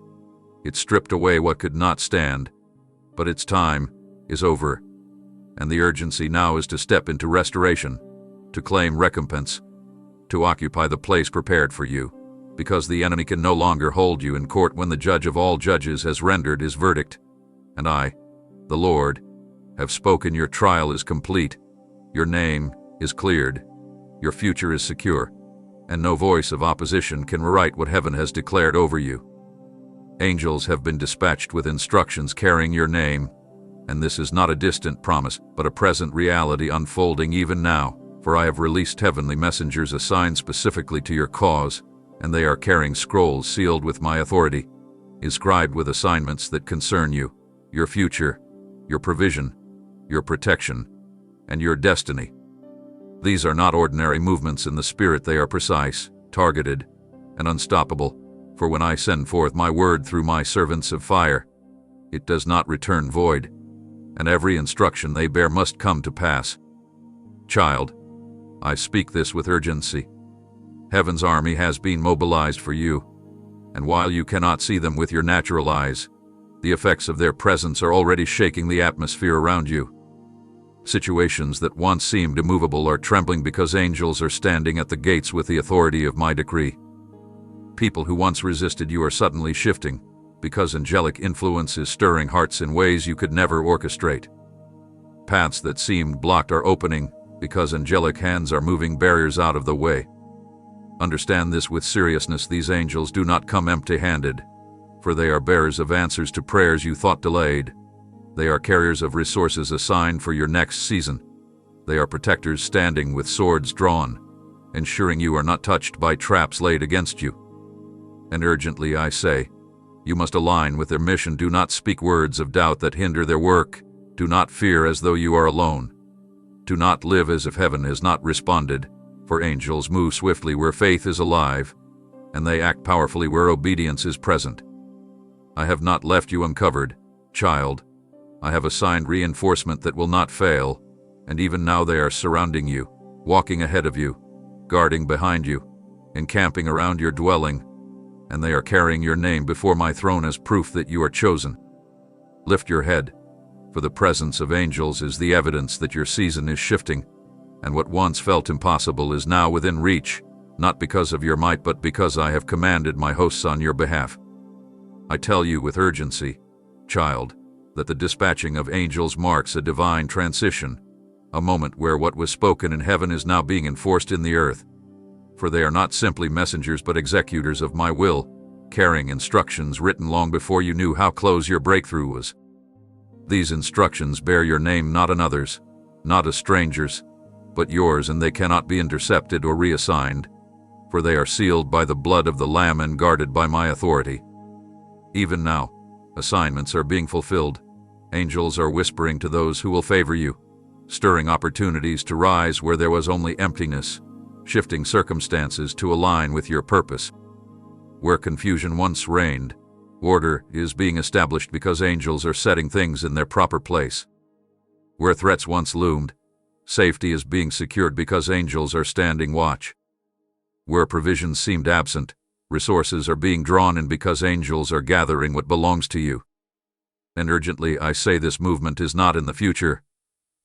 It stripped away what could not stand. But its time is over, and the urgency now is to step into restoration, to claim recompense, to occupy the place prepared for you, because the enemy can no longer hold you in court when the judge of all judges has rendered his verdict. And I, the Lord, have spoken. Your trial is complete, your name is cleared, your future is secure, and no voice of opposition can rewrite what heaven has declared over you. Angels have been dispatched with instructions carrying your name, and this is not a distant promise, but a present reality unfolding even now, for I have released heavenly messengers assigned specifically to your cause, and they are carrying scrolls sealed with my authority, inscribed with assignments that concern you, your future, your provision, your protection, and your destiny. These are not ordinary movements in the Spirit. They are precise, targeted, and unstoppable. For when I send forth my word through my servants of fire, it does not return void, and every instruction they bear must come to pass. Child, I speak this with urgency. Heaven's army has been mobilized for you, and while you cannot see them with your natural eyes, the effects of their presence are already shaking the atmosphere around you. Situations that once seemed immovable are trembling because angels are standing at the gates with the authority of my decree. People who once resisted you are suddenly shifting, because angelic influence is stirring hearts in ways you could never orchestrate. Paths that seemed blocked are opening, because angelic hands are moving barriers out of the way. Understand this with seriousness. These angels do not come empty-handed, for they are bearers of answers to prayers you thought delayed. They are carriers of resources assigned for your next season. They are protectors standing with swords drawn, ensuring you are not touched by traps laid against you. And urgently I say, you must align with their mission. Do not speak words of doubt that hinder their work. Do not fear as though you are alone. Do not live as if heaven has not responded, for angels move swiftly where faith is alive, and they act powerfully where obedience is present. I have not left you uncovered, child. I have assigned reinforcement that will not fail, and even now they are surrounding you, walking ahead of you, guarding behind you, encamping around your dwelling, and they are carrying your name before my throne as proof that you are chosen. Lift your head, for the presence of angels is the evidence that your season is shifting, and what once felt impossible is now within reach, not because of your might but because I have commanded my hosts on your behalf. I tell you with urgency, child, that the dispatching of angels marks a divine transition, a moment where what was spoken in heaven is now being enforced in the earth. For they are not simply messengers but executors of my will, carrying instructions written long before you knew how close your breakthrough was. These instructions bear your name, not another's, not a stranger's, but yours, and they cannot be intercepted or reassigned, for they are sealed by the blood of the Lamb and guarded by my authority. Even now, assignments are being fulfilled. Angels are whispering to those who will favor you, stirring opportunities to rise where there was only emptiness, shifting circumstances to align with your purpose. Where confusion once reigned, order is being established because angels are setting things in their proper place. Where threats once loomed, safety is being secured because angels are standing watch. Where provisions seemed absent, resources are being drawn in because angels are gathering what belongs to you. And urgently I say, this movement is not in the future.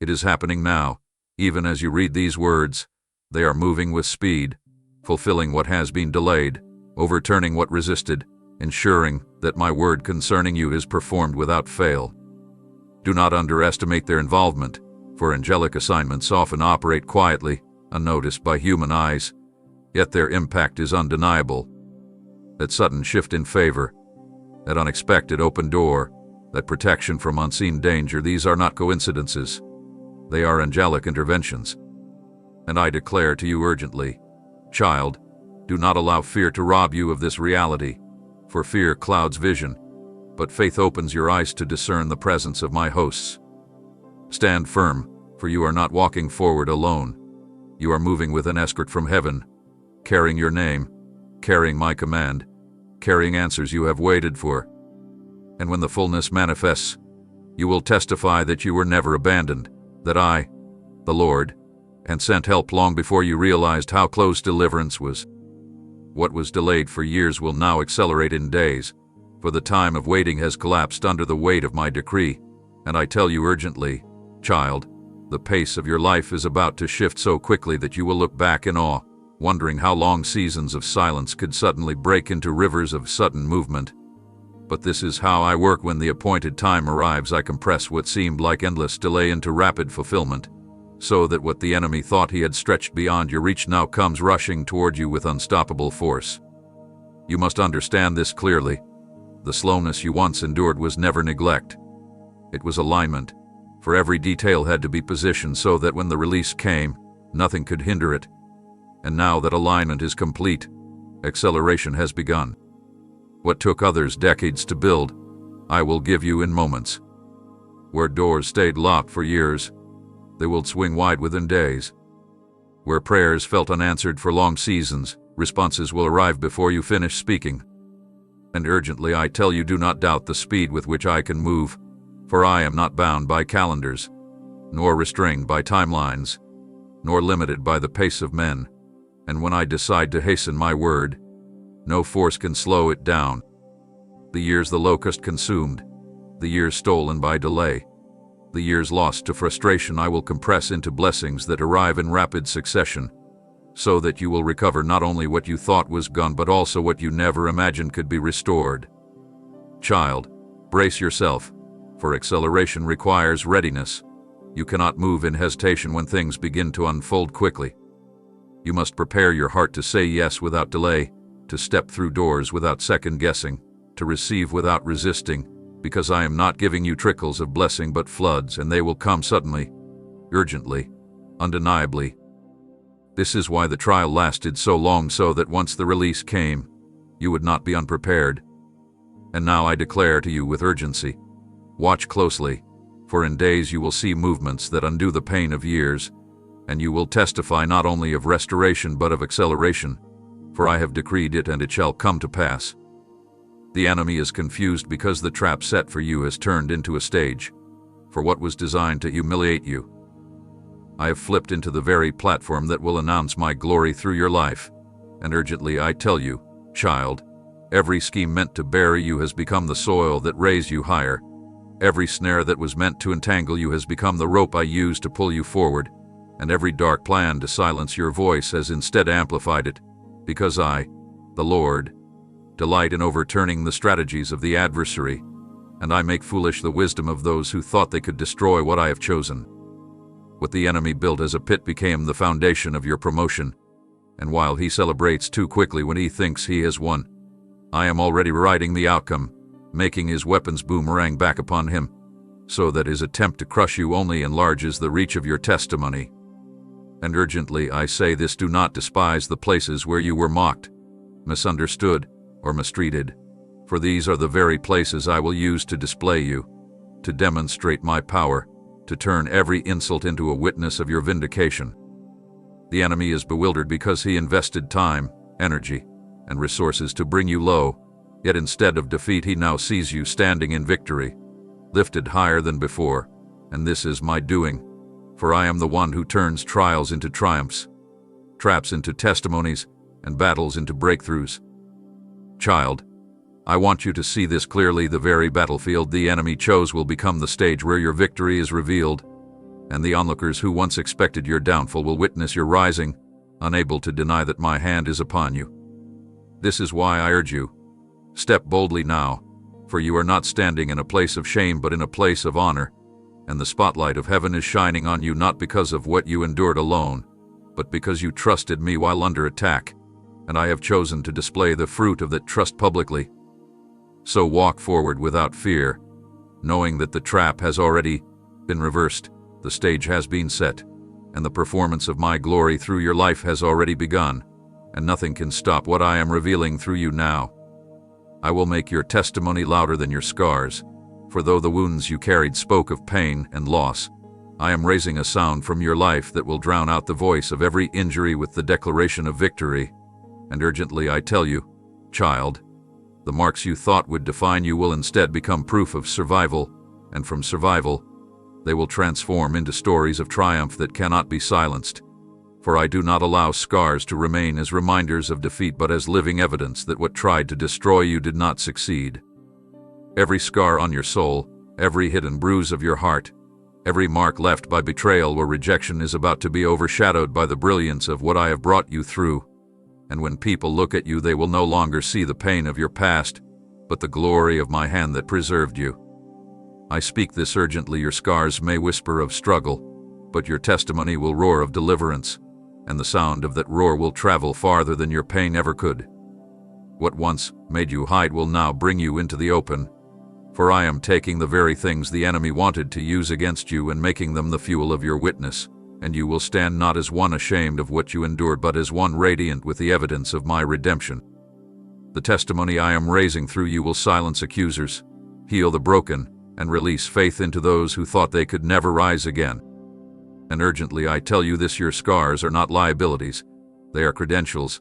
It is happening now. Even as you read these words, they are moving with speed, fulfilling what has been delayed, overturning what resisted, ensuring that my word concerning you is performed without fail. Do not underestimate their involvement, for angelic assignments often operate quietly, unnoticed by human eyes, yet their impact is undeniable. That sudden shift in favor, that unexpected open door, that protection from unseen danger, these are not coincidences. They are angelic interventions. And I declare to you urgently, child, do not allow fear to rob you of this reality, for fear clouds vision, but faith opens your eyes to discern the presence of my hosts. Stand firm, for you are not walking forward alone. You are moving with an escort from heaven, carrying your name, carrying my command, carrying answers you have waited for. And when the fullness manifests, you will testify that you were never abandoned, that I, the Lord, and sent help long before you realized how close deliverance was. What was delayed for years will now accelerate in days, for the time of waiting has collapsed under the weight of my decree. And I tell you urgently, child, the pace of your life is about to shift so quickly that you will look back in awe, wondering how long seasons of silence could suddenly break into rivers of sudden movement. But this is how I work. When the appointed time arrives, I compress what seemed like endless delay into rapid fulfillment, so that what the enemy thought he had stretched beyond your reach now comes rushing toward you with unstoppable force. You must understand this clearly. The slowness you once endured was never neglect. It was alignment, for every detail had to be positioned so that when the release came, nothing could hinder it. And now that alignment is complete, acceleration has begun. What took others decades to build, I will give you in moments. Where doors stayed locked for years, they will swing wide within days. Where prayers felt unanswered for long seasons, responses will arrive before you finish speaking. And urgently I tell you, do not doubt the speed with which I can move, for I am not bound by calendars, nor restrained by timelines, nor limited by the pace of men. And when I decide to hasten my word, no force can slow it down. The years the locust consumed, the years stolen by delay, the years lost to frustration, I will compress into blessings that arrive in rapid succession, so that you will recover not only what you thought was gone but also what you never imagined could be restored. Child, brace yourself, for acceleration requires readiness. You cannot move in hesitation when things begin to unfold quickly. You must prepare your heart to say yes without delay, to step through doors without second-guessing, to receive without resisting, because I am not giving you trickles of blessing but floods, and they will come suddenly, urgently, undeniably. This is why the trial lasted so long, so that once the release came, you would not be unprepared. And now I declare to you with urgency, watch closely, for in days you will see movements that undo the pain of years, and you will testify not only of restoration but of acceleration, for I have decreed it and it shall come to pass. The enemy is confused because the trap set for you has turned into a stage, for what was designed to humiliate you. I have flipped into the very platform that will announce my glory through your life, and urgently I tell you, child, every scheme meant to bury you has become the soil that raised you higher. Every snare that was meant to entangle you has become the rope I used to pull you forward, and every dark plan to silence your voice has instead amplified it, because I, the Lord, delight in overturning the strategies of the adversary, and I make foolish the wisdom of those who thought they could destroy what I have chosen. What the enemy built as a pit became the foundation of your promotion, and while he celebrates too quickly when he thinks he has won, I am already writing the outcome, making his weapons boomerang back upon him, so that his attempt to crush you only enlarges the reach of your testimony. And urgently I say this, do not despise the places where you were mocked, misunderstood, or mistreated, for these are the very places I will use to display you, to demonstrate my power, to turn every insult into a witness of your vindication. The enemy is bewildered because he invested time, energy, and resources to bring you low, yet instead of defeat he now sees you standing in victory, lifted higher than before, and this is my doing, for I am the one who turns trials into triumphs, traps into testimonies, and battles into breakthroughs. Child, I want you to see this clearly. The very battlefield the enemy chose will become the stage where your victory is revealed, and the onlookers who once expected your downfall will witness your rising, unable to deny that my hand is upon you. This is why I urge you, step boldly now, for you are not standing in a place of shame but in a place of honor, and the spotlight of heaven is shining on you not because of what you endured alone, but because you trusted me while under attack, and I have chosen to display the fruit of that trust publicly. So walk forward without fear, knowing that the trap has already been reversed, the stage has been set, and the performance of my glory through your life has already begun, and nothing can stop what I am revealing through you now. I will make your testimony louder than your scars, for though the wounds you carried spoke of pain and loss, I am raising a sound from your life that will drown out the voice of every injury with the declaration of victory. And urgently I tell you, child, the marks you thought would define you will instead become proof of survival, and from survival, they will transform into stories of triumph that cannot be silenced. For I do not allow scars to remain as reminders of defeat but as living evidence that what tried to destroy you did not succeed. Every scar on your soul, every hidden bruise of your heart, every mark left by betrayal or rejection is about to be overshadowed by the brilliance of what I have brought you through. And when people look at you, they will no longer see the pain of your past, but the glory of my hand that preserved you. I speak this urgently. Your scars may whisper of struggle, but your testimony will roar of deliverance, and the sound of that roar will travel farther than your pain ever could. What once made you hide will now bring you into the open, for I am taking the very things the enemy wanted to use against you and making them the fuel of your witness, and you will stand not as one ashamed of what you endured but as one radiant with the evidence of my redemption. The testimony I am raising through you will silence accusers, heal the broken, and release faith into those who thought they could never rise again. And urgently I tell you this: your scars are not liabilities, they are credentials,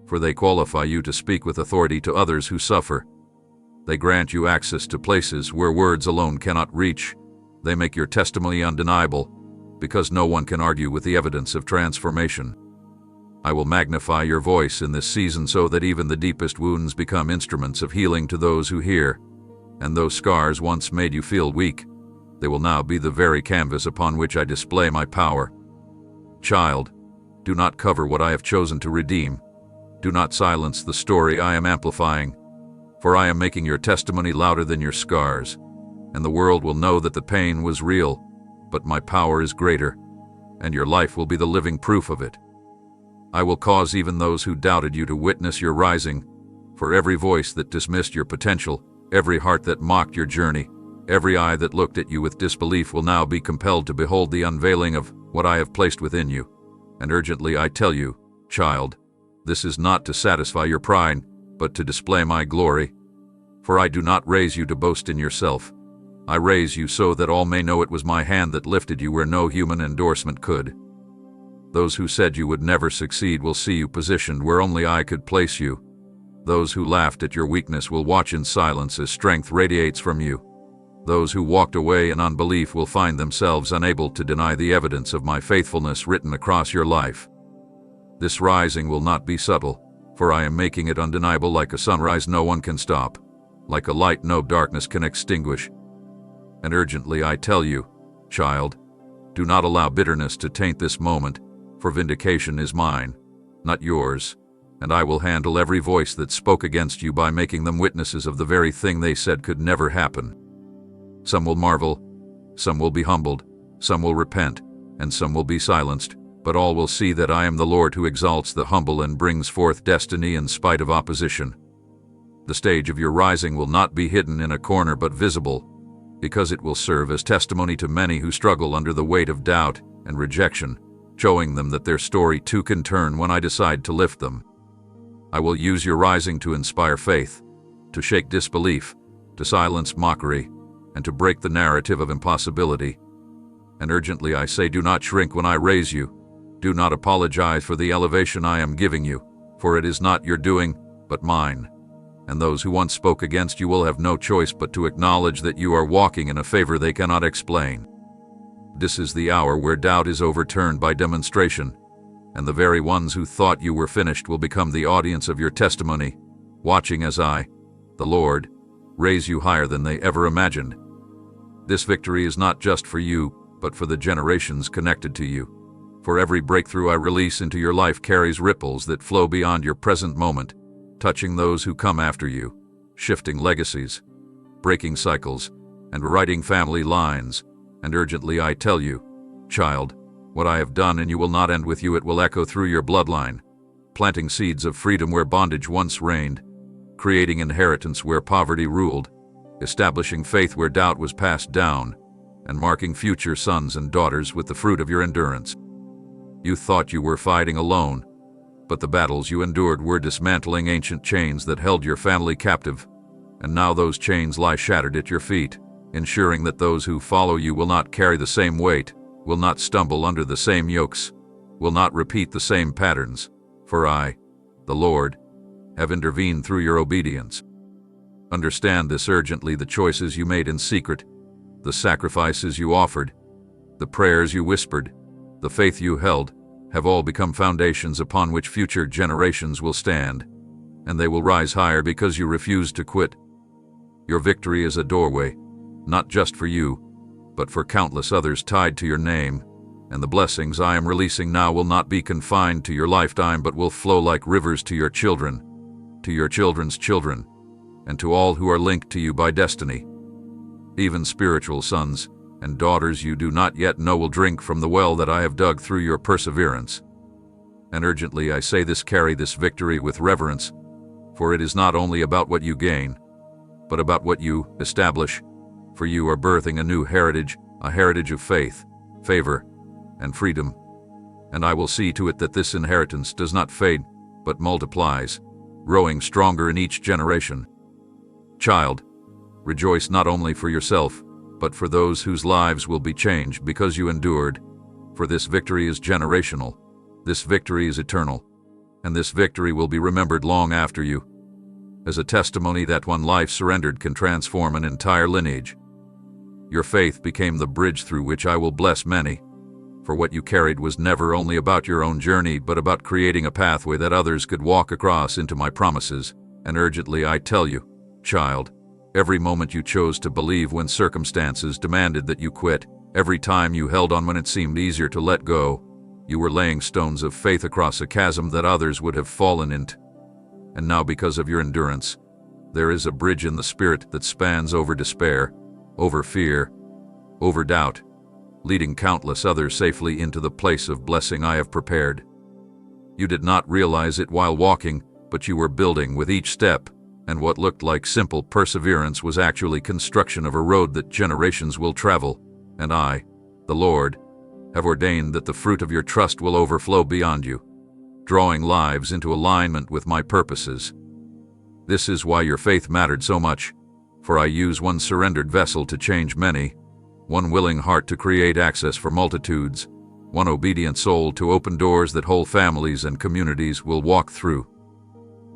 for they qualify you to speak with authority to others who suffer. They grant you access to places where words alone cannot reach. They make your testimony undeniable, because no one can argue with the evidence of transformation. I will magnify your voice in this season so that even the deepest wounds become instruments of healing to those who hear. And those scars once made you feel weak, they will now be the very canvas upon which I display my power. Child, do not cover what I have chosen to redeem. Do not silence the story I am amplifying, for I am making your testimony louder than your scars, and the world will know that the pain was real, but my power is greater, and your life will be the living proof of it. I will cause even those who doubted you to witness your rising, for every voice that dismissed your potential, every heart that mocked your journey, every eye that looked at you with disbelief will now be compelled to behold the unveiling of what I have placed within you. And urgently I tell you, child, this is not to satisfy your pride, but to display my glory. For I do not raise you to boast in yourself. I raise you so that all may know it was my hand that lifted you where no human endorsement could. Those who said you would never succeed will see you positioned where only I could place you. Those who laughed at your weakness will watch in silence as strength radiates from you. Those who walked away in unbelief will find themselves unable to deny the evidence of my faithfulness written across your life. This rising will not be subtle, for I am making it undeniable. Like a sunrise no one can stop, like a light no darkness can extinguish. And urgently I tell you, child, do not allow bitterness to taint this moment, for vindication is mine, not yours, and I will handle every voice that spoke against you by making them witnesses of the very thing they said could never happen. Some will marvel, some will be humbled, some will repent, and some will be silenced, but all will see that I am the Lord who exalts the humble and brings forth destiny in spite of opposition. The stage of your rising will not be hidden in a corner but visible, because it will serve as testimony to many who struggle under the weight of doubt and rejection, showing them that their story too can turn when I decide to lift them. I will use your rising to inspire faith, to shake disbelief, to silence mockery, and to break the narrative of impossibility. And urgently I say, do not shrink when I raise you. Do not apologize for the elevation I am giving you, for it is not your doing, but mine. And those who once spoke against you will have no choice but to acknowledge that you are walking in a favor they cannot explain. This is the hour where doubt is overturned by demonstration, and the very ones who thought you were finished will become the audience of your testimony, watching as I, the Lord, raise you higher than they ever imagined. This victory is not just for you, but for the generations connected to you. For every breakthrough I release into your life carries ripples that flow beyond your present moment, touching those who come after you, shifting legacies, breaking cycles, and writing family lines. And urgently I tell you, child, what I have done and you will not end with you, it will echo through your bloodline, planting seeds of freedom where bondage once reigned, creating inheritance where poverty ruled, establishing faith where doubt was passed down, and marking future sons and daughters with the fruit of your endurance. You thought you were fighting alone, but the battles you endured were dismantling ancient chains that held your family captive, and now those chains lie shattered at your feet, ensuring that those who follow you will not carry the same weight, will not stumble under the same yokes, will not repeat the same patterns, for I, the Lord, have intervened through your obedience. Understand this urgently: the choices you made in secret, the sacrifices you offered, the prayers you whispered, the faith you held, have all become foundations upon which future generations will stand, and they will rise higher because you refuse to quit. Your victory is a doorway, not just for you, but for countless others tied to your name, and the blessings I am releasing now will not be confined to your lifetime but will flow like rivers to your children, to your children's children, and to all who are linked to you by destiny. Even spiritual sons and daughters you do not yet know will drink from the well that I have dug through your perseverance. And urgently I say this: carry this victory with reverence, for it is not only about what you gain, but about what you establish, for you are birthing a new heritage, a heritage of faith, favor, and freedom. And I will see to it that this inheritance does not fade, but multiplies, growing stronger in each generation. Child, rejoice not only for yourself, but for those whose lives will be changed because you endured, for this victory is generational, this victory is eternal, and this victory will be remembered long after you, as a testimony that one life surrendered can transform an entire lineage. Your faith became the bridge through which I will bless many, for what you carried was never only about your own journey but about creating a pathway that others could walk across into my promises. And urgently I tell you, child, every moment you chose to believe when circumstances demanded that you quit, every time you held on when it seemed easier to let go, you were laying stones of faith across a chasm that others would have fallen into. And now, because of your endurance, there is a bridge in the spirit that spans over despair, over fear, over doubt, leading countless others safely into the place of blessing I have prepared. You did not realize it while walking, but you were building with each step, and what looked like simple perseverance was actually construction of a road that generations will travel, and I, the Lord, have ordained that the fruit of your trust will overflow beyond you, drawing lives into alignment with my purposes. This is why your faith mattered so much, for I use one surrendered vessel to change many, one willing heart to create access for multitudes, one obedient soul to open doors that whole families and communities will walk through.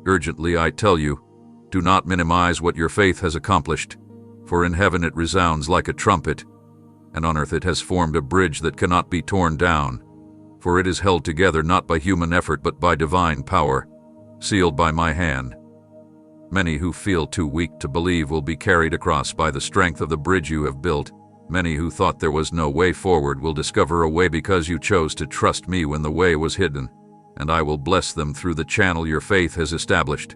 Urgently I tell you, do not minimize what your faith has accomplished, for in heaven it resounds like a trumpet, and on earth it has formed a bridge that cannot be torn down, for it is held together not by human effort but by divine power, sealed by my hand. Many who feel too weak to believe will be carried across by the strength of the bridge you have built. Many who thought there was no way forward will discover a way because you chose to trust me when the way was hidden, and I will bless them through the channel your faith has established.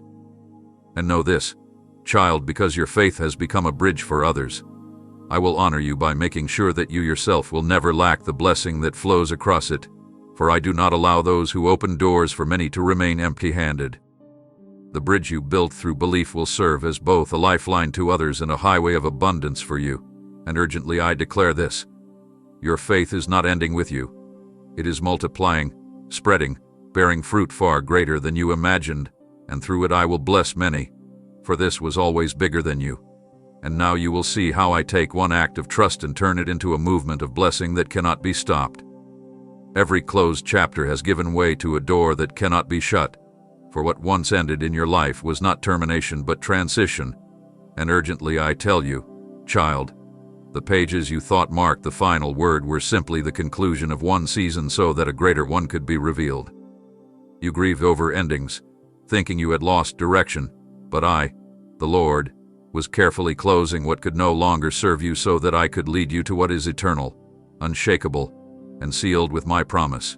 And know this, child, because your faith has become a bridge for others, I will honor you by making sure that you yourself will never lack the blessing that flows across it, for I do not allow those who open doors for many to remain empty-handed. The bridge you built through belief will serve as both a lifeline to others and a highway of abundance for you. And urgently I declare this, your faith is not ending with you. It is multiplying, spreading, bearing fruit far greater than you imagined, and through it I will bless many, for this was always bigger than you. And now you will see how I take one act of trust and turn it into a movement of blessing that cannot be stopped. Every closed chapter has given way to a door that cannot be shut, for what once ended in your life was not termination but transition. And urgently I tell you, child, the pages you thought marked the final word were simply the conclusion of one season so that a greater one could be revealed. You grieved over endings, thinking you had lost direction, but I, the Lord, was carefully closing what could no longer serve you so that I could lead you to what is eternal, unshakable, and sealed with my promise.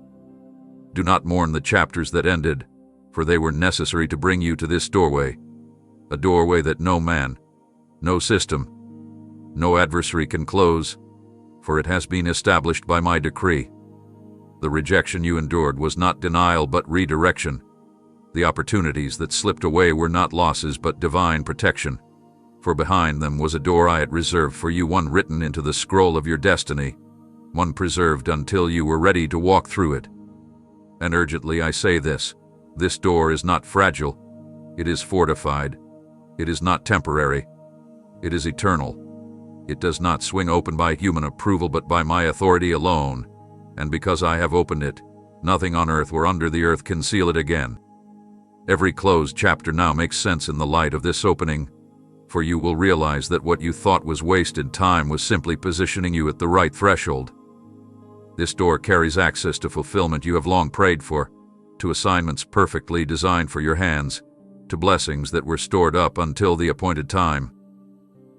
Do not mourn the chapters that ended, for they were necessary to bring you to this doorway, a doorway that no man, no system, no adversary can close, for it has been established by my decree. The rejection you endured was not denial but redirection. The opportunities that slipped away were not losses but divine protection, for behind them was a door I had reserved for you, one written into the scroll of your destiny, one preserved until you were ready to walk through it. And urgently I say this door is not fragile, it is fortified. It is not temporary, it is eternal. It does not swing open by human approval but by my authority alone, and because I have opened it, nothing on earth or under the earth can seal it again. Every closed chapter now makes sense in the light of this opening, for you will realize that what you thought was wasted time was simply positioning you at the right threshold. This door carries access to fulfillment you have long prayed for, to assignments perfectly designed for your hands, to blessings that were stored up until the appointed time.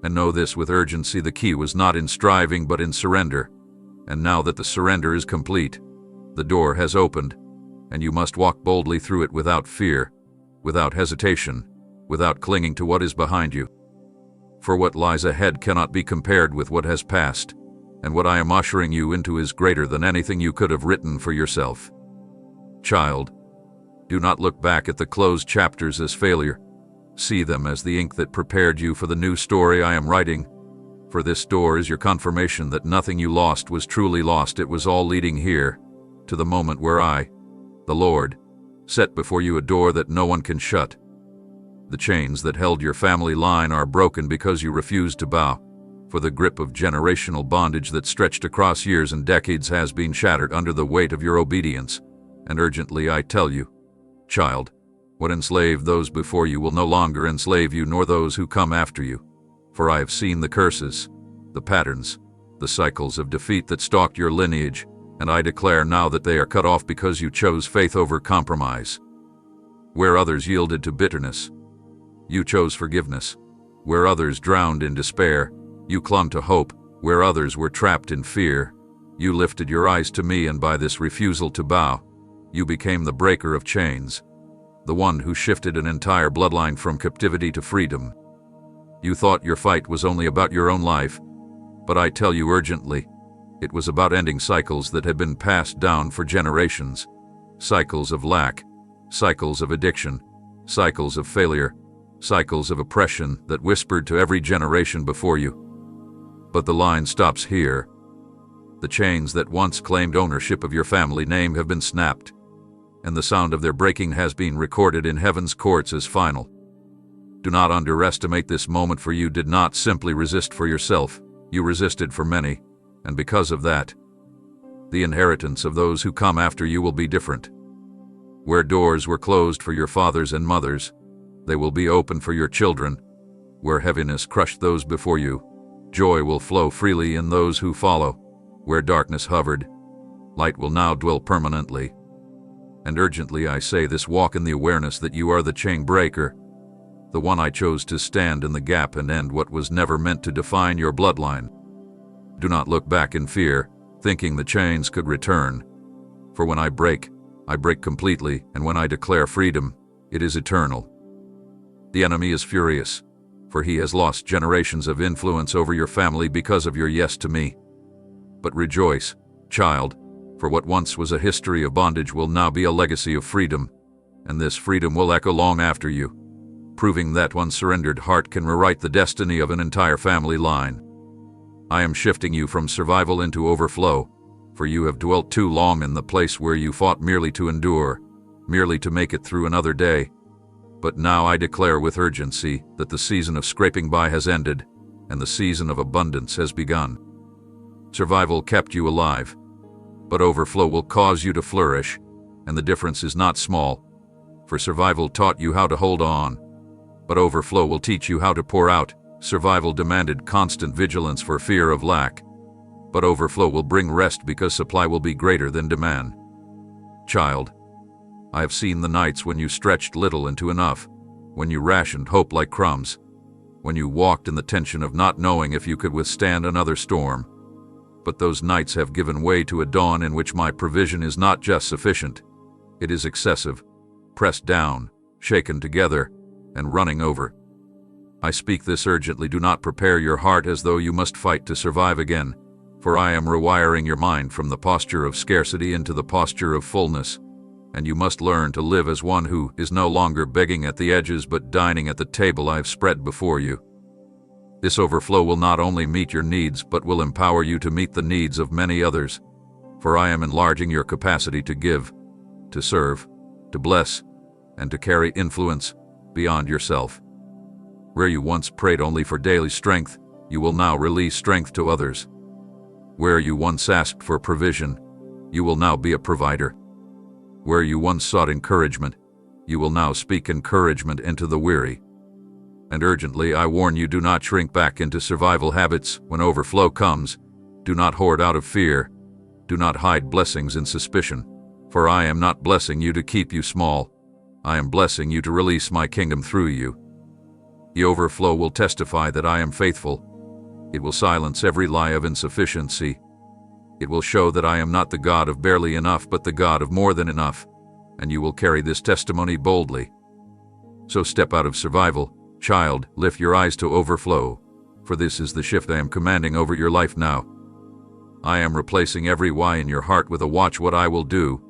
And know this with urgency: the key was not in striving but in surrender. And now that the surrender is complete, the door has opened, and you must walk boldly through it without fear, without hesitation, without clinging to what is behind you. For what lies ahead cannot be compared with what has passed, and what I am ushering you into is greater than anything you could have written for yourself. Child, do not look back at the closed chapters as failure. See them as the ink that prepared you for the new story I am writing. For this door is your confirmation that nothing you lost was truly lost. It was all leading here, to the moment where I, the Lord, set before you a door that no one can shut. The chains that held your family line are broken because you refused to bow, for the grip of generational bondage that stretched across years and decades has been shattered under the weight of your obedience. And urgently I tell you, child, what enslaved those before you will no longer enslave you, nor those who come after you. For I have seen the curses, the patterns, the cycles of defeat that stalked your lineage, and I declare now that they are cut off because you chose faith over compromise. Where others yielded to bitterness, you chose forgiveness. Where others drowned in despair, you clung to hope. Where others were trapped in fear, you lifted your eyes to me, and by this refusal to bow, you became the breaker of chains, the one who shifted an entire bloodline from captivity to freedom. You thought your fight was only about your own life, but I tell you urgently, it was about ending cycles that had been passed down for generations. Cycles of lack, cycles of addiction, cycles of failure, cycles of oppression that whispered to every generation before you. But the line stops here. The chains that once claimed ownership of your family name have been snapped, and the sound of their breaking has been recorded in heaven's courts as final. Do not underestimate this moment, for you did not simply resist for yourself, you resisted for many, and because of that, the inheritance of those who come after you will be different. Where doors were closed for your fathers and mothers, they will be open for your children. Where heaviness crushed those before you, joy will flow freely in those who follow. Where darkness hovered, light will now dwell permanently. And urgently I say this: walk in the awareness that you are the chain breaker, the one I chose to stand in the gap and end what was never meant to define your bloodline. Do not look back in fear, thinking the chains could return. For when I break completely, and when I declare freedom, it is eternal. The enemy is furious, for he has lost generations of influence over your family because of your yes to me. But rejoice, child, for what once was a history of bondage will now be a legacy of freedom, and this freedom will echo long after you, proving that one surrendered heart can rewrite the destiny of an entire family line. I am shifting you from survival into overflow, for you have dwelt too long in the place where you fought merely to endure, merely to make it through another day. But now I declare with urgency that the season of scraping by has ended, and the season of abundance has begun. Survival kept you alive, but overflow will cause you to flourish, and the difference is not small. For survival taught you how to hold on, but overflow will teach you how to pour out. Survival demanded constant vigilance for fear of lack, but overflow will bring rest because supply will be greater than demand. Child, I have seen the nights when you stretched little into enough, when you rationed hope like crumbs, when you walked in the tension of not knowing if you could withstand another storm. But those nights have given way to a dawn in which my provision is not just sufficient, it is excessive, pressed down, shaken together, and running over. I speak this urgently. Do not prepare your heart as though you must fight to survive again, for I am rewiring your mind from the posture of scarcity into the posture of fullness, and you must learn to live as one who is no longer begging at the edges but dining at the table I have spread before you. This overflow will not only meet your needs but will empower you to meet the needs of many others, for I am enlarging your capacity to give, to serve, to bless, and to carry influence beyond yourself. Where you once prayed only for daily strength, you will now release strength to others. Where you once asked for provision, you will now be a provider. Where you once sought encouragement, you will now speak encouragement into the weary. And urgently I warn you, do not shrink back into survival habits when overflow comes. Do not hoard out of fear. Do not hide blessings in suspicion, for I am not blessing you to keep you small. I am blessing you to release my kingdom through you. The overflow will testify that I am faithful. It will silence every lie of insufficiency. It will show that I am not the God of barely enough, but the God of more than enough, and you will carry this testimony boldly. So step out of survival, child, lift your eyes to overflow, for this is the shift I am commanding over your life now. I am replacing every why in your heart with a watch what I will do,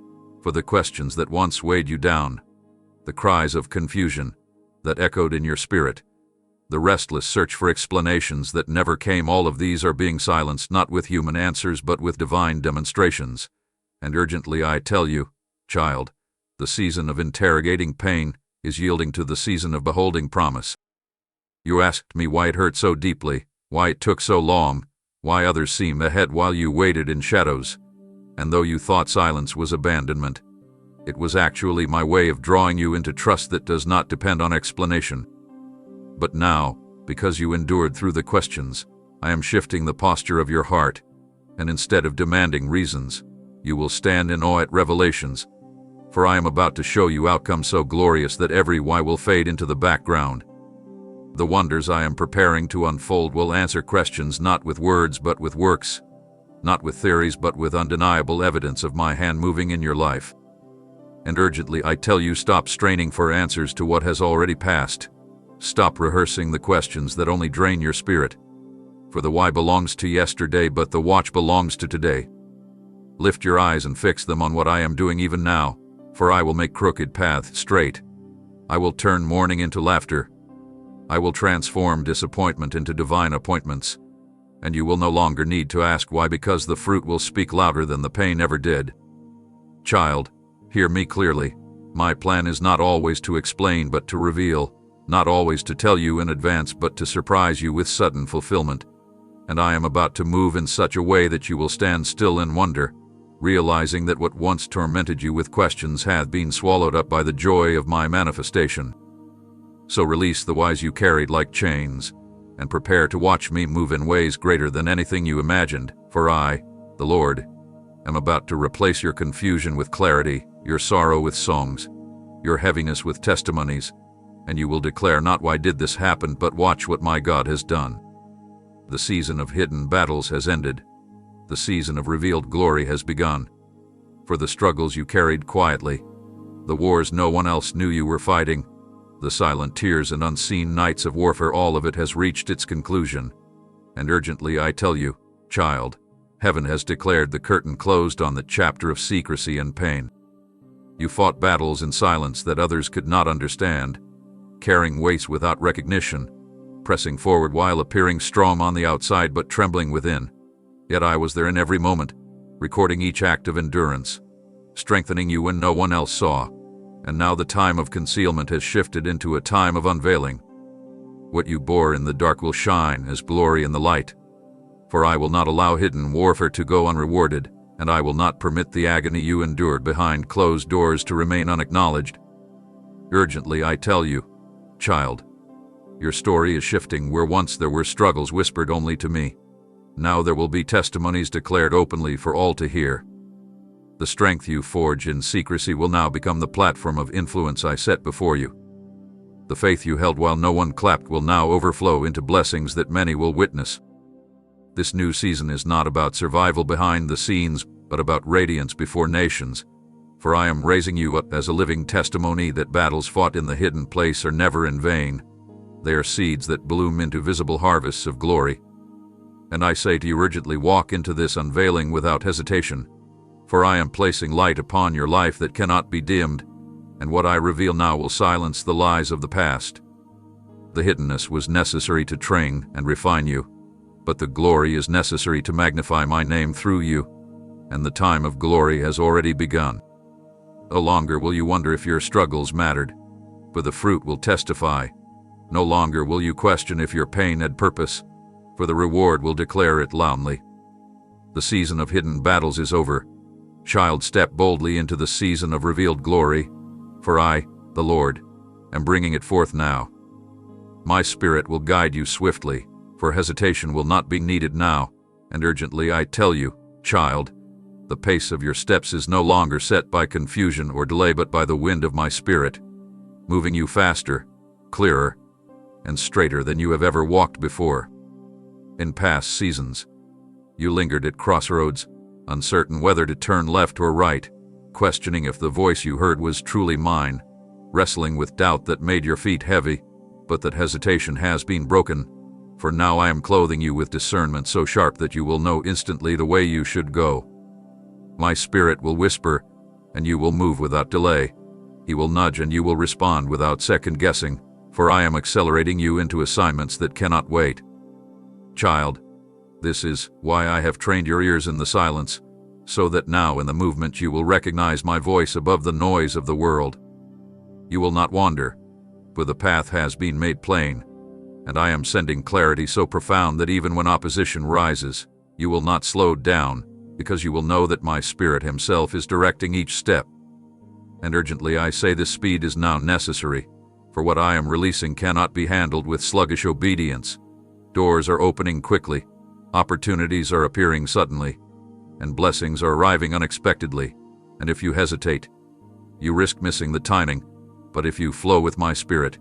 for the questions that once weighed you down, the cries of confusion that echoed in your spirit, the restless search for explanations that never came, all of these are being silenced not with human answers but with divine demonstrations. And urgently I tell you, child, the season of interrogating pain is yielding to the season of beholding promise. You asked me why it hurt so deeply, why it took so long, why others seemed ahead while you waited in shadows. And though you thought silence was abandonment, it was actually my way of drawing you into trust that does not depend on explanation. But now, because you endured through the questions, I am shifting the posture of your heart, and instead of demanding reasons, you will stand in awe at revelations. For I am about to show you outcomes so glorious that every why will fade into the background. The wonders I am preparing to unfold will answer questions not with words but with works, not with theories but with undeniable evidence of my hand moving in your life. And urgently I tell you, stop straining for answers to what has already passed. Stop rehearsing the questions that only drain your spirit. For the why belongs to yesterday, but the watch belongs to today. Lift your eyes and fix them on what I am doing even now, for I will make crooked paths straight. I will turn mourning into laughter. I will transform disappointment into divine appointments. And you will no longer need to ask why, because the fruit will speak louder than the pain ever did. Child, hear me clearly. My plan is not always to explain but to reveal. Not always to tell you in advance, but to surprise you with sudden fulfillment. And I am about to move in such a way that you will stand still in wonder, realizing that what once tormented you with questions hath been swallowed up by the joy of my manifestation. So release the whys you carried like chains, and prepare to watch me move in ways greater than anything you imagined, for I, the Lord, am about to replace your confusion with clarity, your sorrow with songs, your heaviness with testimonies, and you will declare not why did this happen, but watch what my God has done. The season of hidden battles has ended. The season of revealed glory has begun. For the struggles you carried quietly, the wars no one else knew you were fighting, the silent tears and unseen nights of warfare, all of it has reached its conclusion. And urgently I tell you, child, heaven has declared the curtain closed on the chapter of secrecy and pain. You fought battles in silence that others could not understand, carrying weights without recognition, pressing forward while appearing strong on the outside but trembling within. Yet I was there in every moment, recording each act of endurance, strengthening you when no one else saw. And now the time of concealment has shifted into a time of unveiling. What you bore in the dark will shine as glory in the light. For I will not allow hidden warfare to go unrewarded, and I will not permit the agony you endured behind closed doors to remain unacknowledged. Urgently I tell you, child, your story is shifting. Where once there were struggles whispered only to me, now there will be testimonies declared openly for all to hear. The strength you forge in secrecy will now become the platform of influence I set before you. The faith you held while no one clapped will now overflow into blessings that many will witness. This new season is not about survival behind the scenes, but about radiance before nations. For I am raising you up as a living testimony that battles fought in the hidden place are never in vain. They are seeds that bloom into visible harvests of glory. And I say to you, urgently walk into this unveiling without hesitation. For I am placing light upon your life that cannot be dimmed, and what I reveal now will silence the lies of the past. The hiddenness was necessary to train and refine you, but the glory is necessary to magnify my name through you, and the time of glory has already begun. No longer will you wonder if your struggles mattered, for the fruit will testify. No longer will you question if your pain had purpose, for the reward will declare it loudly. The season of hidden battles is over. Child, step boldly into the season of revealed glory, for I, the Lord, am bringing it forth now. My Spirit will guide you swiftly, for hesitation will not be needed now, and urgently I tell you, child, The pace of your steps is no longer set by confusion or delay but by the wind of my Spirit, moving you faster, clearer, and straighter than you have ever walked before. In past seasons, you lingered at crossroads, uncertain whether to turn left or right, questioning if the voice you heard was truly mine, wrestling with doubt that made your feet heavy, but that hesitation has been broken, for now I am clothing you with discernment so sharp that you will know instantly the way you should go. My Spirit will whisper, and you will move without delay. He will nudge and you will respond without second-guessing, for I am accelerating you into assignments that cannot wait. Child, this is why I have trained your ears in the silence, so that now in the movement you will recognize my voice above the noise of the world. You will not wander, for the path has been made plain, and I am sending clarity so profound that even when opposition rises, you will not slow down, because you will know that my Spirit Himself is directing each step. And urgently I say this speed is now necessary, for what I am releasing cannot be handled with sluggish obedience. Doors are opening quickly, opportunities are appearing suddenly, and blessings are arriving unexpectedly, and if you hesitate, you risk missing the timing, but if you flow with my Spirit,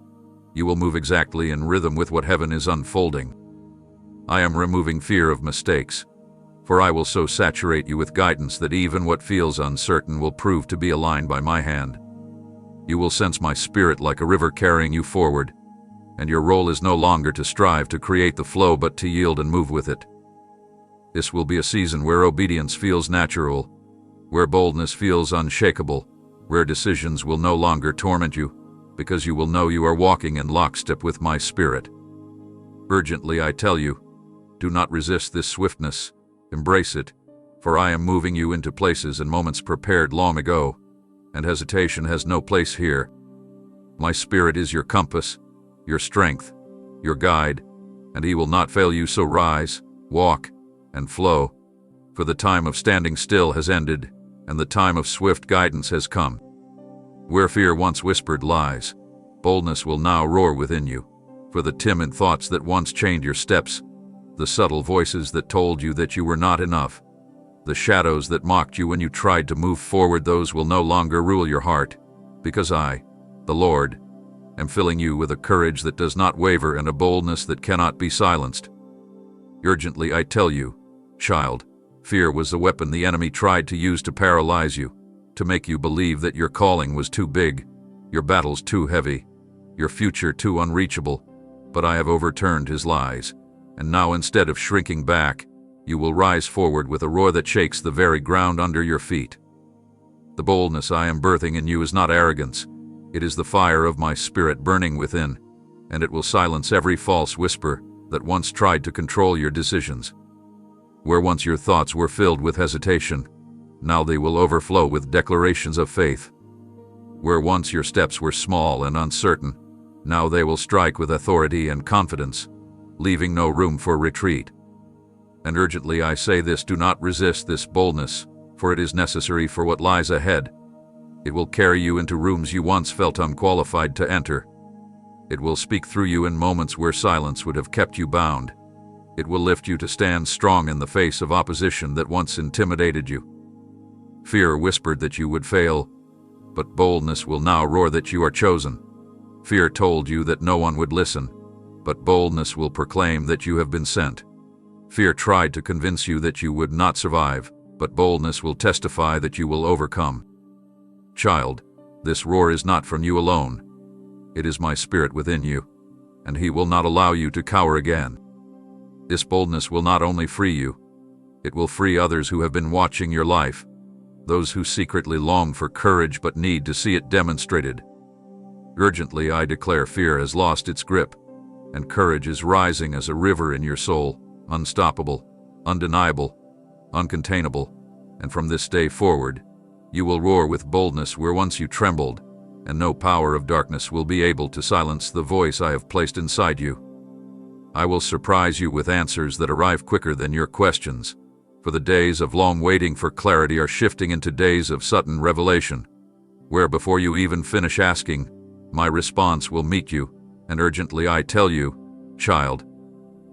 you will move exactly in rhythm with what heaven is unfolding. I am removing fear of mistakes, for I will so saturate you with guidance that even what feels uncertain will prove to be aligned by my hand. You will sense my Spirit like a river carrying you forward, and your role is no longer to strive to create the flow but to yield and move with it. This will be a season where obedience feels natural, where boldness feels unshakable, where decisions will no longer torment you, because you will know you are walking in lockstep with my Spirit. Urgently I tell you, do not resist this swiftness, embrace it, for I am moving you into places and moments prepared long ago, and hesitation has no place here. My Spirit is your compass, your strength, your guide, and He will not fail you, so rise, walk, and flow, for the time of standing still has ended, and the time of swift guidance has come. Where fear once whispered lies, boldness will now roar within you, for the timid thoughts that once chained your steps, the subtle voices that told you that you were not enough, the shadows that mocked you when you tried to move forward, those will no longer rule your heart, because I, the Lord, am filling you with a courage that does not waver and a boldness that cannot be silenced. Urgently I tell you, child, fear was the weapon the enemy tried to use to paralyze you, to make you believe that your calling was too big, your battles too heavy, your future too unreachable, but I have overturned his lies, and now instead of shrinking back, you will rise forward with a roar that shakes the very ground under your feet. The boldness I am birthing in you is not arrogance, it is the fire of my Spirit burning within, and it will silence every false whisper that once tried to control your decisions. Where once your thoughts were filled with hesitation, now they will overflow with declarations of faith. Where once your steps were small and uncertain, now they will strike with authority and confidence, leaving no room for retreat. And urgently I say this, do not resist this boldness, for it is necessary for what lies ahead. It will carry you into rooms you once felt unqualified to enter. It will speak through you in moments where silence would have kept you bound. It will lift you to stand strong in the face of opposition that once intimidated you. Fear whispered that you would fail, but boldness will now roar that you are chosen. Fear told you that no one would listen, but boldness will proclaim that you have been sent. Fear tried to convince you that you would not survive, but boldness will testify that you will overcome. Child, this roar is not from you alone. It is my Spirit within you, and He will not allow you to cower again. This boldness will not only free you, it will free others who have been watching your life, those who secretly long for courage but need to see it demonstrated. Urgently I declare, fear has lost its grip, and courage is rising as a river in your soul, unstoppable, undeniable, uncontainable, and from this day forward, you will roar with boldness where once you trembled, and no power of darkness will be able to silence the voice I have placed inside you. I will surprise you with answers that arrive quicker than your questions, for the days of long waiting for clarity are shifting into days of sudden revelation, where before you even finish asking, my response will meet you, and urgently I tell you, child,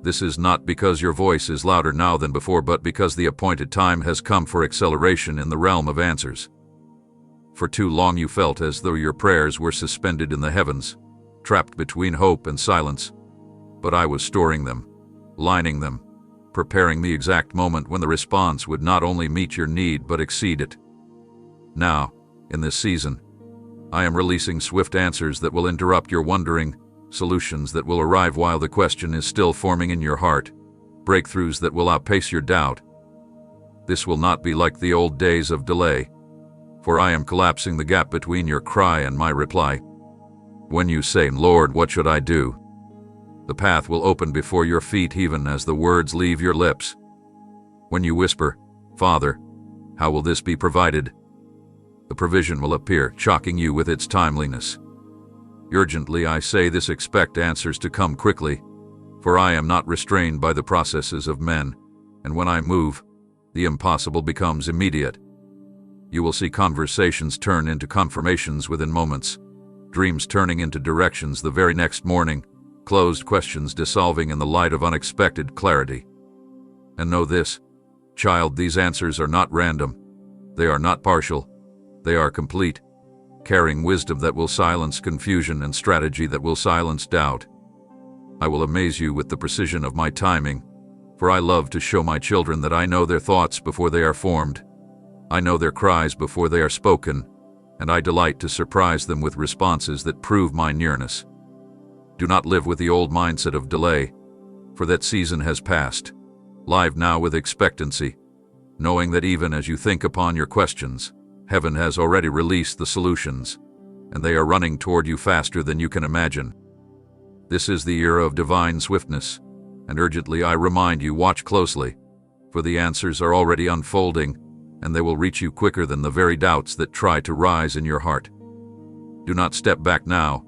This is not because your voice is louder now than before, but because the appointed time has come for acceleration in the realm of answers. For too long you felt as though your prayers were suspended in the heavens, trapped between hope and silence. But I was storing them, lining them, preparing the exact moment when the response would not only meet your need but exceed it. Now, in this season, I am releasing swift answers that will interrupt your wondering, solutions that will arrive while the question is still forming in your heart, breakthroughs that will outpace your doubt. This will not be like the old days of delay, for I am collapsing the gap between your cry and my reply. When you say, "Lord, what should I do?" the path will open before your feet even as the words leave your lips. When you whisper, "Father, how will this be provided?" the provision will appear, shocking you with its timeliness. Urgently I say this, expect answers to come quickly, for I am not restrained by the processes of men, and when I move, the impossible becomes immediate. You will see conversations turn into confirmations within moments, dreams turning into directions the very next morning, closed questions dissolving in the light of unexpected clarity. And know this, child, these answers are not random. They are not partial. They are complete, carrying wisdom that will silence confusion and strategy that will silence doubt. I will amaze you with the precision of my timing, for I love to show my children that I know their thoughts before they are formed. I know their cries before they are spoken, and I delight to surprise them with responses that prove my nearness. Do not live with the old mindset of delay, for that season has passed. Live now with expectancy, knowing that even as you think upon your questions, heaven has already released the solutions, and they are running toward you faster than you can imagine. This is the era of divine swiftness, and urgently I remind you, watch closely, for the answers are already unfolding, and they will reach you quicker than the very doubts that try to rise in your heart. Do not step back now,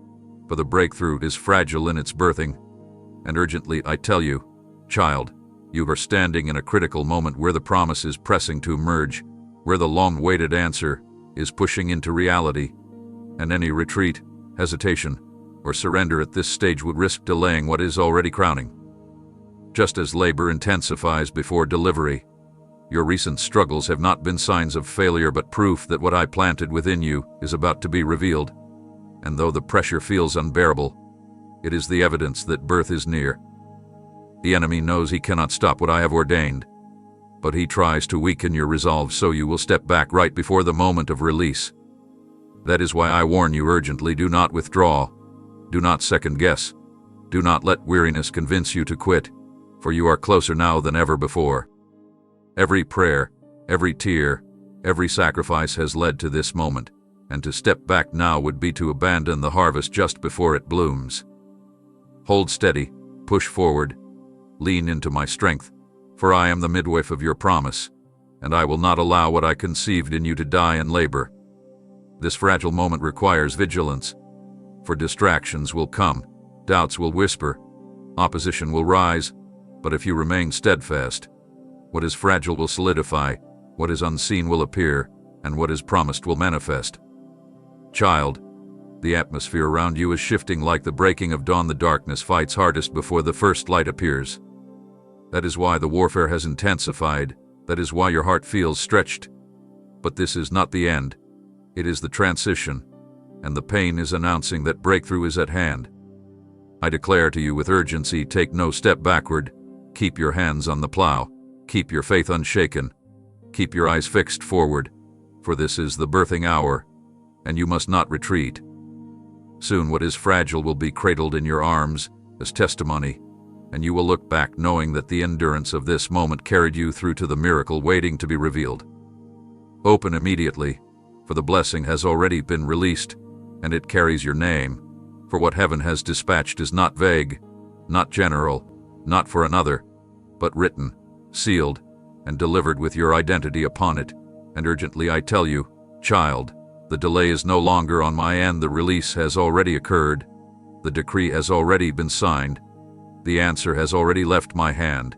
for the breakthrough is fragile in its birthing, and urgently I tell you, child, you are standing in a critical moment where the promise is pressing to emerge, where the long-awaited answer is pushing into reality, and any retreat, hesitation, or surrender at this stage would risk delaying what is already crowning. Just as labor intensifies before delivery, your recent struggles have not been signs of failure but proof that what I planted within you is about to be revealed. And though the pressure feels unbearable, it is the evidence that birth is near. The enemy knows he cannot stop what I have ordained, but he tries to weaken your resolve so you will step back right before the moment of release. That is why I warn you urgently, do not withdraw, do not second guess, do not let weariness convince you to quit, for you are closer now than ever before. Every prayer, every tear, every sacrifice has led to this moment, and to step back now would be to abandon the harvest just before it blooms. Hold steady, push forward, lean into my strength, for I am the midwife of your promise, and I will not allow what I conceived in you to die in labor. This fragile moment requires vigilance, for distractions will come, doubts will whisper, opposition will rise, but if you remain steadfast, what is fragile will solidify, what is unseen will appear, and what is promised will manifest. Child, the atmosphere around you is shifting like the breaking of dawn. The darkness fights hardest before the first light appears. That is why the warfare has intensified, that is why your heart feels stretched. But this is not the end. It is the transition, and the pain is announcing that breakthrough is at hand. I declare to you with urgency, take no step backward, keep your hands on the plow, keep your faith unshaken, keep your eyes fixed forward, for this is the birthing hour, and you must not retreat. Soon what is fragile will be cradled in your arms as testimony, and you will look back knowing that the endurance of this moment carried you through to the miracle waiting to be revealed. Open immediately, for the blessing has already been released, and it carries your name, for what heaven has dispatched is not vague, not general, not for another, but written, sealed, and delivered with your identity upon it. And urgently I tell you, child, the delay is no longer on my end. The release has already occurred. The decree has already been signed. The answer has already left my hand.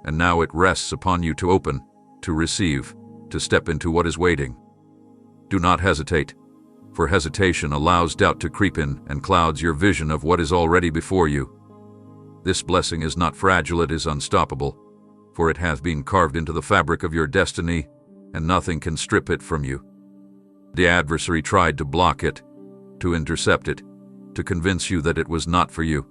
And now it rests upon you to open, to receive, to step into what is waiting. Do not hesitate, for hesitation allows doubt to creep in and clouds your vision of what is already before you. This blessing is not fragile, it is unstoppable, for it hath been carved into the fabric of your destiny, and nothing can strip it from you. The adversary tried to block it, to intercept it, to convince you that it was not for you.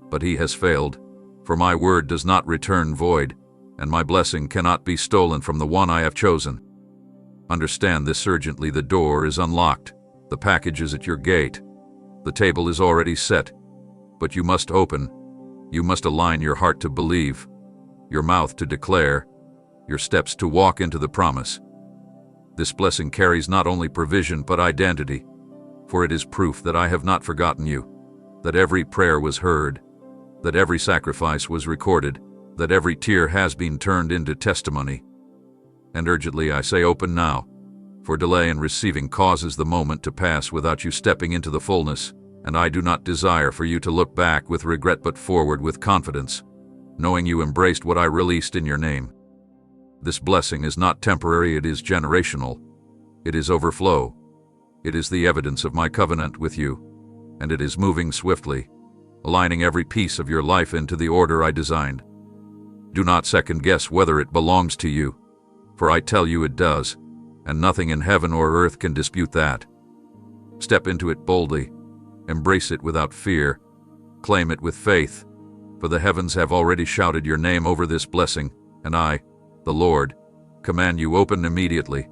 But he has failed, for my word does not return void, and my blessing cannot be stolen from the one I have chosen. Understand this urgently: the door is unlocked, the package is at your gate, the table is already set, but you must open, you must align your heart to believe, your mouth to declare, your steps to walk into the promise. This blessing carries not only provision but identity, for it is proof that I have not forgotten you, that every prayer was heard, that every sacrifice was recorded, that every tear has been turned into testimony. And urgently I say, open now, for delay in receiving causes the moment to pass without you stepping into the fullness, and I do not desire for you to look back with regret but forward with confidence, knowing you embraced what I released in your name. This blessing is not temporary, it is generational. It is overflow. It is the evidence of my covenant with you, and it is moving swiftly, aligning every piece of your life into the order I designed. Do not second guess whether it belongs to you, for I tell you it does, and nothing in heaven or earth can dispute that. Step into it boldly, embrace it without fear, claim it with faith, for the heavens have already shouted your name over this blessing, and I, the Lord, command you, open immediately,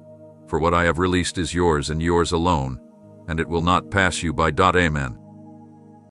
for what I have released is yours and yours alone, and it will not pass you by. Amen.